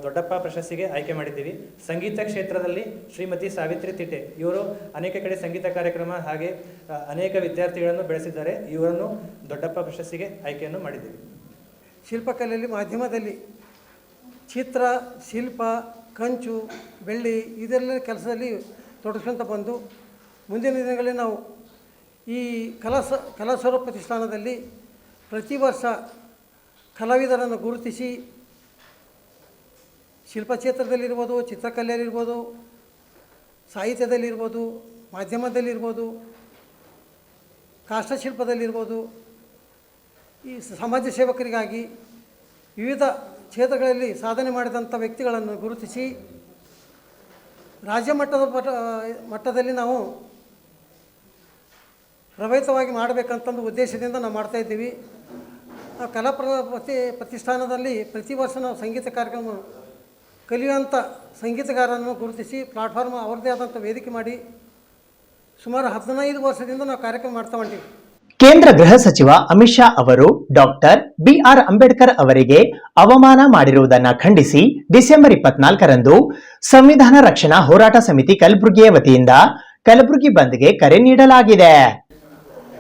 ದೊಡ್ಡಪ್ಪ ಪ್ರಶಸ್ತಿಗೆ ಆಯ್ಕೆ ಮಾಡಿದ್ದೀವಿ. ಸಂಗೀತ ಕ್ಷೇತ್ರದಲ್ಲಿ ಶ್ರೀಮತಿ ಸಾವಿತ್ರಿ ತಿಟ್ಟೆ ಇವರು ಅನೇಕ ಕಡೆ ಸಂಗೀತ ಕಾರ್ಯಕ್ರಮ ಹಾಗೆ ಅನೇಕ ವಿದ್ಯಾರ್ಥಿಗಳನ್ನು ಬೆಳೆಸಿದ್ದಾರೆ. ಇವರನ್ನು ದೊಡ್ಡಪ್ಪ ಪ್ರಶಸ್ತಿಗೆ ಆಯ್ಕೆಯನ್ನು ಮಾಡಿದ್ದೀವಿ. ಶಿಲ್ಪಕಲೆಯಲ್ಲಿ ಮಾಧ್ಯಮದಲ್ಲಿ ಚಿತ್ರ, ಶಿಲ್ಪ, ಕಂಚು, ಬೆಳ್ಳಿ ಇದೆಲ್ಲ ಕೆಲಸದಲ್ಲಿ ತೊಡಗಿಸ್ಕೊಂತ ಬಂದು ಮುಂದಿನ ದಿನಗಳಲ್ಲಿ ನಾವು ಈ ಕಲಾಸ್ವರೂಪ ಪ್ರತಿಷ್ಠಾನದಲ್ಲಿ ಪ್ರತಿ ವರ್ಷ ಕಲಾವಿದರನ್ನು ಗುರುತಿಸಿ ಶಿಲ್ಪಕ್ಷೇತ್ರದಲ್ಲಿರ್ಬೋದು, ಚಿತ್ರಕಲೆಯಲ್ಲಿರ್ಬೋದು, ಸಾಹಿತ್ಯದಲ್ಲಿರ್ಬೋದು, ಮಾಧ್ಯಮದಲ್ಲಿರ್ಬೋದು, ಕಾಷ್ಟಶಿಲ್ಪದಲ್ಲಿರ್ಬೋದು, ಈ ಸಮಾಜ ಸೇವಕರಿಗಾಗಿ ವಿವಿಧ ಕ್ಷೇತ್ರಗಳಲ್ಲಿ ಸಾಧನೆ ಮಾಡಿದಂಥ ವ್ಯಕ್ತಿಗಳನ್ನು ಗುರುತಿಸಿ ರಾಜ್ಯ ಮಟ್ಟದಲ್ಲಿ ನಾವು ಪ್ರಭಾವಿತವಾಗಿ ಮಾಡಬೇಕಂತಂದು ಉದ್ದೇಶದಿಂದ ನಾವು ಮಾಡ್ತಾಯಿದ್ದೀವಿ. ಕಲಾ ಪ್ರತಿಷ್ಠಾನದಲ್ಲಿ ಪ್ರತಿ ವರ್ಷ ನಾವು ಸಂಗೀತ ಕಾರ್ಯಕ್ರಮ ಕಲಿಯುವಂಥ ಸಂಗೀತಗಾರರನ್ನು ಗುರುತಿಸಿ ಪ್ಲಾಟ್ಫಾರ್ಮ್ ಅವ್ರದ್ದೇ ಆದಂಥ ವೇದಿಕೆ ಮಾಡಿ ಸುಮಾರು 15 ವರ್ಷದಿಂದ ನಾವು ಕಾರ್ಯಕ್ರಮ ಮಾಡ್ತಾ ಹೊಂಟೀವಿ. ಕೇಂದ್ರ ಗೃಹ ಸಚಿವ ಅಮಿತ್ ಶಾ ಅವರು ಡಾಕ್ಟರ್ BR ಅಂಬೇಡ್ಕರ್ ಅವರಿಗೆ ಅವಮಾನ ಮಾಡಿರುವುದನ್ನು ಖಂಡಿಸಿ ಡಿಸೆಂಬರ್ 24ರಂದು ಸಂವಿಧಾನ ರಕ್ಷಣಾ ಹೋರಾಟ ಸಮಿತಿ ಕಲಬುರಗಿಯ ವತಿಯಿಂದ ಕಲಬುರಗಿ ಬಂದ್ಗೆ ಕರೆ ನೀಡಲಾಗಿದೆ.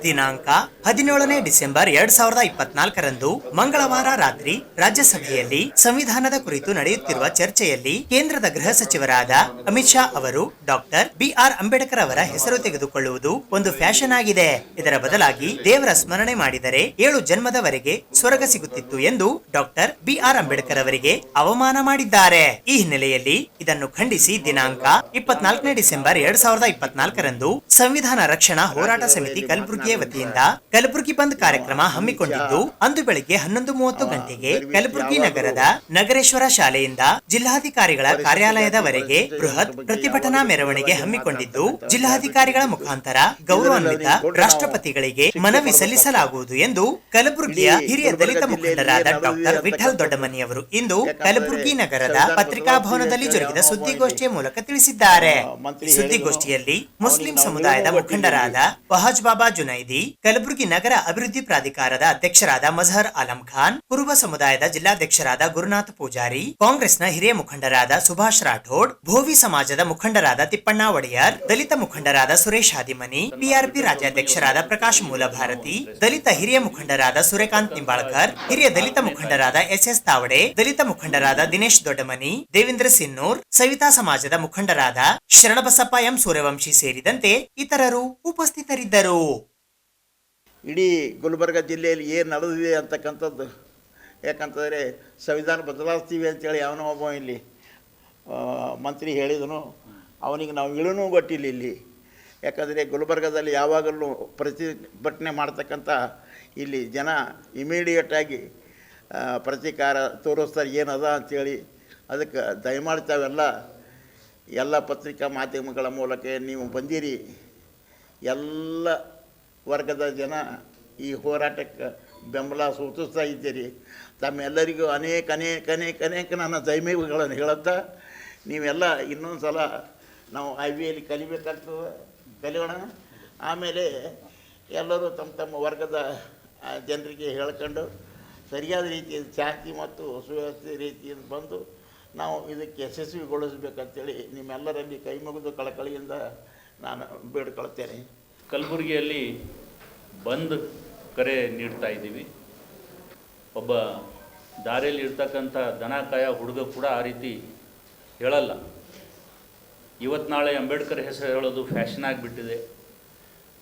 ದಿನಾಂಕ 17ನೇ ಡಿಸೆಂಬರ್ 2024ರಂದು ಮಂಗಳವಾರ ರಾತ್ರಿ ರಾಜ್ಯಸಭೆಯಲ್ಲಿ ಸಂವಿಧಾನದ ಕುರಿತು ನಡೆಯುತ್ತಿರುವ ಚರ್ಚೆಯಲ್ಲಿ ಕೇಂದ್ರದ ಗೃಹ ಸಚಿವರಾದ ಅಮಿತ್ ಶಾ ಅವರು ಡಾಕ್ಟರ್ BR ಅಂಬೇಡ್ಕರ್ ಅವರ ಹೆಸರು ತೆಗೆದುಕೊಳ್ಳುವುದು ಒಂದು ಫ್ಯಾಷನ್ ಆಗಿದೆ. ಇದರ ಬದಲಾಗಿ ದೇವರ ಸ್ಮರಣೆ ಮಾಡಿದರೆ 7 ಜನ್ಮದವರೆಗೆ ಸ್ವರ್ಗ ಸಿಗುತ್ತಿತ್ತು ಎಂದು ಡಾಕ್ಟರ್ BR ಅಂಬೇಡ್ಕರ್ ಅವರಿಗೆ ಅವಮಾನ ಮಾಡಿದ್ದಾರೆ. ಈ ಹಿನ್ನೆಲೆಯಲ್ಲಿ ಇದನ್ನು ಖಂಡಿಸಿ ದಿನಾಂಕ 24ನೇ ಡಿಸೆಂಬರ್ 2024ರಂದು ಸಂವಿಧಾನ ರಕ್ಷಣಾ ಹೋರಾಟ ಸಮಿತಿ ಕಲಬುರಗಿ ವತಿಯಿಂದ ಕಲಬುರಗಿ ಬಂದ್ ಕಾರ್ಯಕ್ರಮ ಹಮ್ಮಿಕೊಂಡಿದ್ದು, ಅಂದು ಬೆಳಿಗ್ಗೆ 11:30 ಗಂಟೆಗೆ ಕಲಬುರಗಿ ನಗರದ ನಗರೇಶ್ವರ ಶಾಲೆಯಿಂದ ಜಿಲ್ಲಾಧಿಕಾರಿಗಳ ಕಾರ್ಯಾಲಯದವರೆಗೆ ಬೃಹತ್ ಪ್ರತಿಭಟನಾ ಮೆರವಣಿಗೆ ಹಮ್ಮಿಕೊಂಡಿದ್ದು, ಜಿಲ್ಲಾಧಿಕಾರಿಗಳ ಮುಖಾಂತರ ಗೌರವಾನ್ವಿತ ರಾಷ್ಟ್ರಪತಿಗಳಿಗೆ ಮನವಿ ಸಲ್ಲಿಸಲಾಗುವುದು ಎಂದು ಕಲಬುರಗಿಯ ಹಿರಿಯ ದಲಿತ ಮುಖಂಡರಾದ ಡಾಕ್ಟರ್ ವಿಠಲ್ ದೊಡ್ಡಮನಿ ಅವರು ಇಂದು ಕಲಬುರಗಿ ನಗರದ ಪತ್ರಿಕಾ ಭವನದಲ್ಲಿ ಜರುಗಿದ ಸುದ್ದಿಗೋಷ್ಠಿಯ ಮೂಲಕ ತಿಳಿಸಿದ್ದಾರೆ. ಸುದ್ದಿಗೋಷ್ಠಿಯಲ್ಲಿ ಮುಸ್ಲಿಂ ಸಮುದಾಯದ ಮುಖಂಡರಾದ ವಹಾಜ್ ಬಾಬಾ ಜುನೈದಿ, ಕಲಬುರಗಿ ನಗರ ಅಭಿವೃದ್ಧಿ ಪ್ರಾಧಿಕಾರದ ಅಧ್ಯಕ್ಷರಾದ ಮಜಹರ್ ಆಲಂ ಖಾನ್, ಕುರುಬ ಸಮುದಾಯದ ಜಿಲ್ಲಾಧ್ಯಕ್ಷರಾದ ಗುರುನಾಥ್ ಪೂಜಾರಿ, ಕಾಂಗ್ರೆಸ್ನ ಹಿರಿಯ ಮುಖಂಡರಾದ ಸುಭಾಷ್ ರಾಠೋಡ್, ಭೋವಿ ಸಮಾಜದ ಮುಖಂಡರಾದ ತಿಪ್ಪಣ್ಣ ಒಡೆಯರ್, ದಲಿತ ಮುಖಂಡರಾದ ಸುರೇಶ್ ಹಾದಿಮನಿ, PRP ರಾಜ್ಯಾಧ್ಯಕ್ಷರಾದ ಪ್ರಕಾಶ್ ಮೂಲಭಾರತಿ, ದಲಿತ ಹಿರಿಯ ಮುಖಂಡರಾದ ಸೂರ್ಯಕಾಂತ್ ನಿಂಬಾಳ್ಕರ್, ಹಿರಿಯ ದಲಿತ ಮುಖಂಡರಾದ SS ತಾವಡೆ, ದಲಿತ ಮುಖಂಡರಾದ ದಿನೇಶ್ ದೊಡ್ಡಮನಿ, ದೇವೇಂದ್ರ ಸಿನ್ನೂರ್, ಸವಿತಾ ಸಮಾಜದ ಮುಖಂಡರಾದ ಶರಣಬಸಪ್ಪ ಎಂ ಸೂರ್ಯವಂಶಿ ಸೇರಿದಂತೆ ಇತರರು ಉಪಸ್ಥಿತರಿದ್ದರು. ಇಡೀ ಗುಲ್ಬರ್ಗ ಜಿಲ್ಲೆಯಲ್ಲಿ ಏನು ನಡೆದಿದೆ ಅಂತಕ್ಕಂಥದ್ದು, ಯಾಕಂತಂದರೆ ಸಂವಿಧಾನ ಬದಲಾಯಿಸ್ತೀವಿ ಅಂತೇಳಿ ಅವನೋ ಒಬ್ಬ ಇಲ್ಲಿ ಮಂತ್ರಿ ಹೇಳಿದನು, ಅವನಿಗೆ ನಾವು ಇಳನೂ ಗೊತ್ತಿಲ್ಲ ಇಲ್ಲಿ. ಯಾಕಂದರೆ ಗುಲ್ಬರ್ಗದಲ್ಲಿ ಯಾವಾಗಲೂ ಪ್ರತಿಭಟನೆ ಮಾಡ್ತಕ್ಕಂಥ ಇಲ್ಲಿ ಜನ ಇಮಿಡಿಯೇಟಾಗಿ ಪ್ರತೀಕಾರ ತೋರಿಸ್ತಾರೆ ಏನದ ಅಂಥೇಳಿ. ಅದಕ್ಕೆ ದಯಮಾಡಿ ತಾವೆಲ್ಲ ಎಲ್ಲ ಪತ್ರಿಕಾ ಮಾಧ್ಯಮಗಳ ಮೂಲಕ ನೀವು ಬಂದಿರಿ, ಎಲ್ಲ ವರ್ಗದ ಜನ ಈ ಹೋರಾಟಕ್ಕೆ ಬೆಂಬಲ ಸೂಚಿಸ್ತಾ ಇದ್ದೀರಿ. ತಮ್ಮೆಲ್ಲರಿಗೂ ಅನೇಕ ಅನೇಕ ಅನೇಕ ಅನೇಕ ನನ್ನ ಧೈರ್ಯಗಳನ್ನು ಹೇಳುತ್ತಾ, ನೀವೆಲ್ಲ ಇನ್ನೊಂದು ಸಲ ನಾವು IVಯಲ್ಲಿ ಕಲಿಬೇಕಾಗ್ತದೆ, ಕಲಿಯೋಣ. ಆಮೇಲೆ ಎಲ್ಲರೂ ತಮ್ಮ ತಮ್ಮ ವರ್ಗದ ಜನರಿಗೆ ಹೇಳ್ಕೊಂಡು ಸರಿಯಾದ ರೀತಿಯ ಶಾಂತಿ ಮತ್ತು ಸುವ್ಯವಸ್ಥೆ ರೀತಿಯಿಂದ ಬಂದು ನಾವು ಇದಕ್ಕೆ ಯಶಸ್ವಿಗೊಳಿಸಬೇಕಂತೇಳಿ ನಿಮ್ಮೆಲ್ಲರಲ್ಲಿ ಕೈ ಮುಗಿದು ಕಳಕಳಿಯಿಂದ ನಾನು ಬೇಡ್ಕೊಳ್ತೇನೆ. ಕಲಬುರಗಿಯಲ್ಲಿ ಬಂದ್ ಕರೆ ನೀಡ್ತಾ ಇದ್ದೀವಿ. ಒಬ್ಬ ದಾರಿಯಲ್ಲಿ ಇರ್ತಕ್ಕಂಥ ದನ ಕಾಯ ಹುಡುಗ ಕೂಡ ಆ ರೀತಿ ಹೇಳಲ್ಲ. ಇವತ್ತು ನಾಳೆ ಅಂಬೇಡ್ಕರ್ ಹೆಸರು ಹೇಳೋದು ಫ್ಯಾಷನ್ ಆಗಿಬಿಟ್ಟಿದೆ.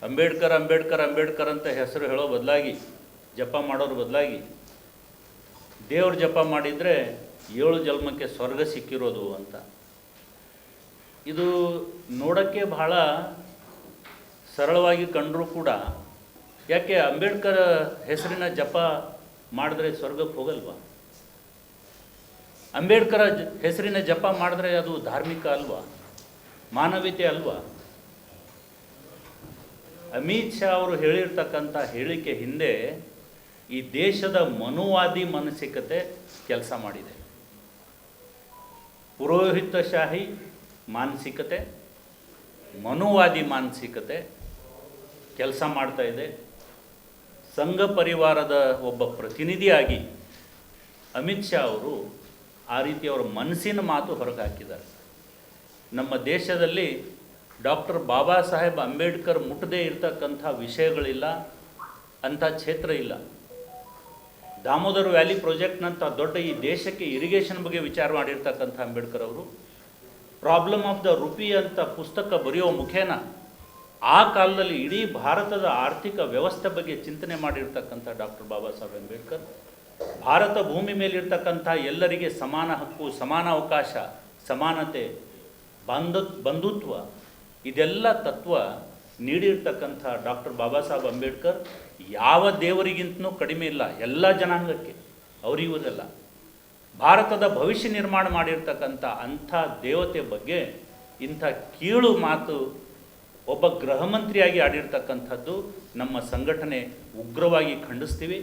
ಅಂಬೇಡ್ಕರ್ ಅಂಬೇಡ್ಕರ್ ಅಂಬೇಡ್ಕರ್ ಅಂತ ಹೆಸರು ಹೇಳೋ ಬದಲಾಗಿ, ಜಪ ಮಾಡೋರ ಬದಲಾಗಿ ದೇವ್ರ ಜಪ ಮಾಡಿದರೆ 7 ಜನ್ಮಕ್ಕೆ ಸ್ವರ್ಗ ಸಿಕ್ಕಿರೋದು ಅಂತ. ಇದು ನೋಡೋಕ್ಕೆ ಬಹಳ ಸರಳವಾಗಿ ಕಂಡರೂ ಕೂಡ, ಯಾಕೆ ಅಂಬೇಡ್ಕರ್ ಹೆಸರಿನ ಜಪ ಮಾಡಿದ್ರೆ ಸ್ವರ್ಗಕ್ಕೆ ಹೋಗಲ್ವಾ? ಅಂಬೇಡ್ಕರ್ ಹೆಸರಿನ ಜಪ ಮಾಡಿದ್ರೆ ಅದು ಧಾರ್ಮಿಕ ಅಲ್ವಾ? ಮಾನವೀಯತೆ ಅಲ್ವಾ? ಅಮಿತ್ ಶಾ ಅವರು ಹೇಳಿರ್ತಕ್ಕಂಥ ಹೇಳಿಕೆ ಹಿಂದೆ ಈ ದೇಶದ ಮನುವಾದಿ ಮಾನಸಿಕತೆ ಕೆಲಸ ಮಾಡಿದೆ. ಪುರೋಹಿತಶಾಹಿ ಮಾನಸಿಕತೆ, ಮನುವಾದಿ ಮಾನಸಿಕತೆ ಕೆಲಸ ಮಾಡ್ತಾ ಇದೆ. ಸಂಘ ಪರಿವಾರದ ಒಬ್ಬ ಪ್ರತಿನಿಧಿಯಾಗಿ ಅಮಿತ್ ಶಾ ಅವರು ಆ ರೀತಿ ಅವರ ಮನಸ್ಸಿನ ಮಾತು ಹೊರಗೆ ಹಾಕಿದ್ದಾರೆ. ನಮ್ಮ ದೇಶದಲ್ಲಿ ಡಾಕ್ಟರ್ ಬಾಬಾ ಸಾಹೇಬ್ ಅಂಬೇಡ್ಕರ್ ಮುಟ್ಟದೇ ಇರತಕ್ಕಂಥ ವಿಷಯಗಳಿಲ್ಲ, ಅಂಥ ಕ್ಷೇತ್ರ ಇಲ್ಲ. ದಾಮೋದರ್ ವ್ಯಾಲಿ ಪ್ರಾಜೆಕ್ಟ್ನಂಥ ದೊಡ್ಡ ಈ ದೇಶಕ್ಕೆ ಇರಿಗೇಷನ್ ಬಗ್ಗೆ ವಿಚಾರ ಮಾಡಿರ್ತಕ್ಕಂಥ ಅಂಬೇಡ್ಕರ್ ಅವರು ಪ್ರಾಬ್ಲಮ್ ಆಫ್ ದ ರುಪಿ ಅಂತ ಪುಸ್ತಕ ಬರೆಯೋ ಮುಖೇನ ಆ ಕಾಲದಲ್ಲಿ ಇಡೀ ಭಾರತದ ಆರ್ಥಿಕ ವ್ಯವಸ್ಥೆ ಬಗ್ಗೆ ಚಿಂತನೆ ಮಾಡಿರ್ತಕ್ಕಂಥ ಡಾಕ್ಟರ್ ಬಾಬಾ ಸಾಹೇಬ್ ಅಂಬೇಡ್ಕರ್, ಭಾರತ ಭೂಮಿ ಮೇಲಿರ್ತಕ್ಕಂಥ ಎಲ್ಲರಿಗೆ ಸಮಾನ ಹಕ್ಕು, ಸಮಾನ ಅವಕಾಶ, ಸಮಾನತೆ, ಬಂಧುತ್ವ ಇದೆಲ್ಲ ತತ್ವ ನೀಡಿರ್ತಕ್ಕಂಥ ಡಾಕ್ಟರ್ ಬಾಬಾ ಸಾಹೇಬ್ ಅಂಬೇಡ್ಕರ್ ಯಾವ ದೇವರಿಗಿಂತನೂ ಕಡಿಮೆ ಇಲ್ಲ, ಎಲ್ಲ ಜನಾಂಗಕ್ಕೆ ಅವರಿಗುವುದಲ್ಲ. ಭಾರತದ ಭವಿಷ್ಯ ನಿರ್ಮಾಣ ಮಾಡಿರ್ತಕ್ಕಂಥ ಅಂಥ ದೇವತೆ ಬಗ್ಗೆ ಇಂಥ ಕೀಳು ಮಾತು ಒಬ್ಬ ಗೃಹ ಮಂತ್ರಿಯಾಗಿ ಆಡಿರ್ತಕ್ಕಂಥದ್ದು ನಮ್ಮ ಸಂಘಟನೆ ಉಗ್ರವಾಗಿ ಖಂಡಿಸ್ತೀವಿ.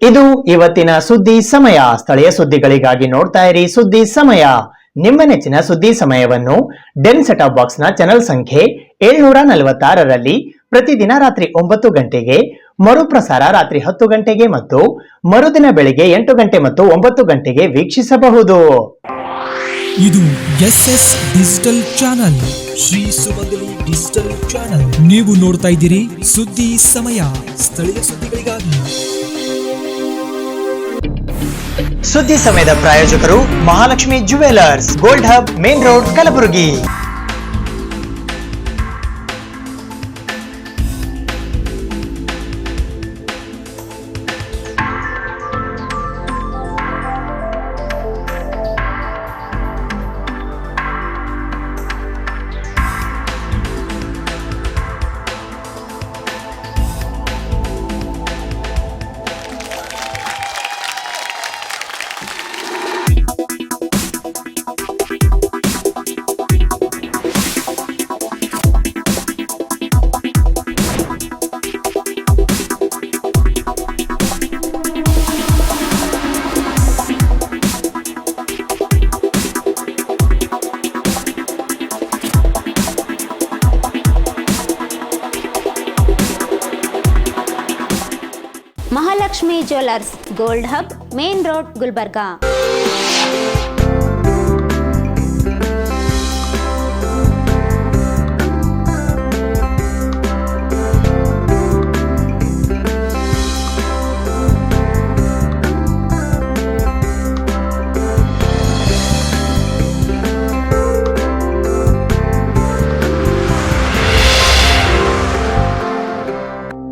ಇದು ಇವತ್ತಿನ ಸುದ್ದಿ ಸಮಯ. ಸ್ಥಳೀಯ ಸುದ್ದಿಗಳಿಗಾಗಿ ನೋಡ್ತಾ ಇರಿ ಸುದ್ದಿ ಸಮಯ. ನಿಮ್ಮ ನೆಚ್ಚಿನ ಸುದ್ದಿ ಸಮಯವನ್ನು ಡೆನ್ ಸೆಟ್ ಆಫ್ ಬಾಕ್ಸ್ ನ ಚಾನೆಲ್ ಸಂಖ್ಯೆ 746ರಲ್ಲಿ ಪ್ರತಿದಿನ ರಾತ್ರಿ 9 ಗಂಟೆಗೆ, ಮರುಪ್ರಸಾರ ರಾತ್ರಿ 10 ಗಂಟೆಗೆ ಮತ್ತು ಮರುದಿನ ಬೆಳಿಗ್ಗೆ 8 ಗಂಟೆ ಮತ್ತು 9 ಗಂಟೆಗೆ ವೀಕ್ಷಿಸಬಹುದು. ಇದು SS ಡಿಜಿಟಲ್ ಚಾನಲ್, ಶ್ರೀ ಸುಮಂಗಲಿ ಡಿಜಿಟಲ್ ಚಾನಲ್. ನೀವು ನೋಡ್ತಾ ಇದ್ದೀರಿ ಸುದ್ದಿ ಸಮಯ, ಸ್ಥಳೀಯ ಸುದ್ದಿಗಳಿಗಾಗಿ. ಸುದ್ದಿ ಸಮಯದ ಪ್ರಾಯೋಜಕರು Mahalakshmi jewellers, gold hub, main road, Kalaburagi. Mahalakshmi jewellers, gold hub, main road, Gulbarga.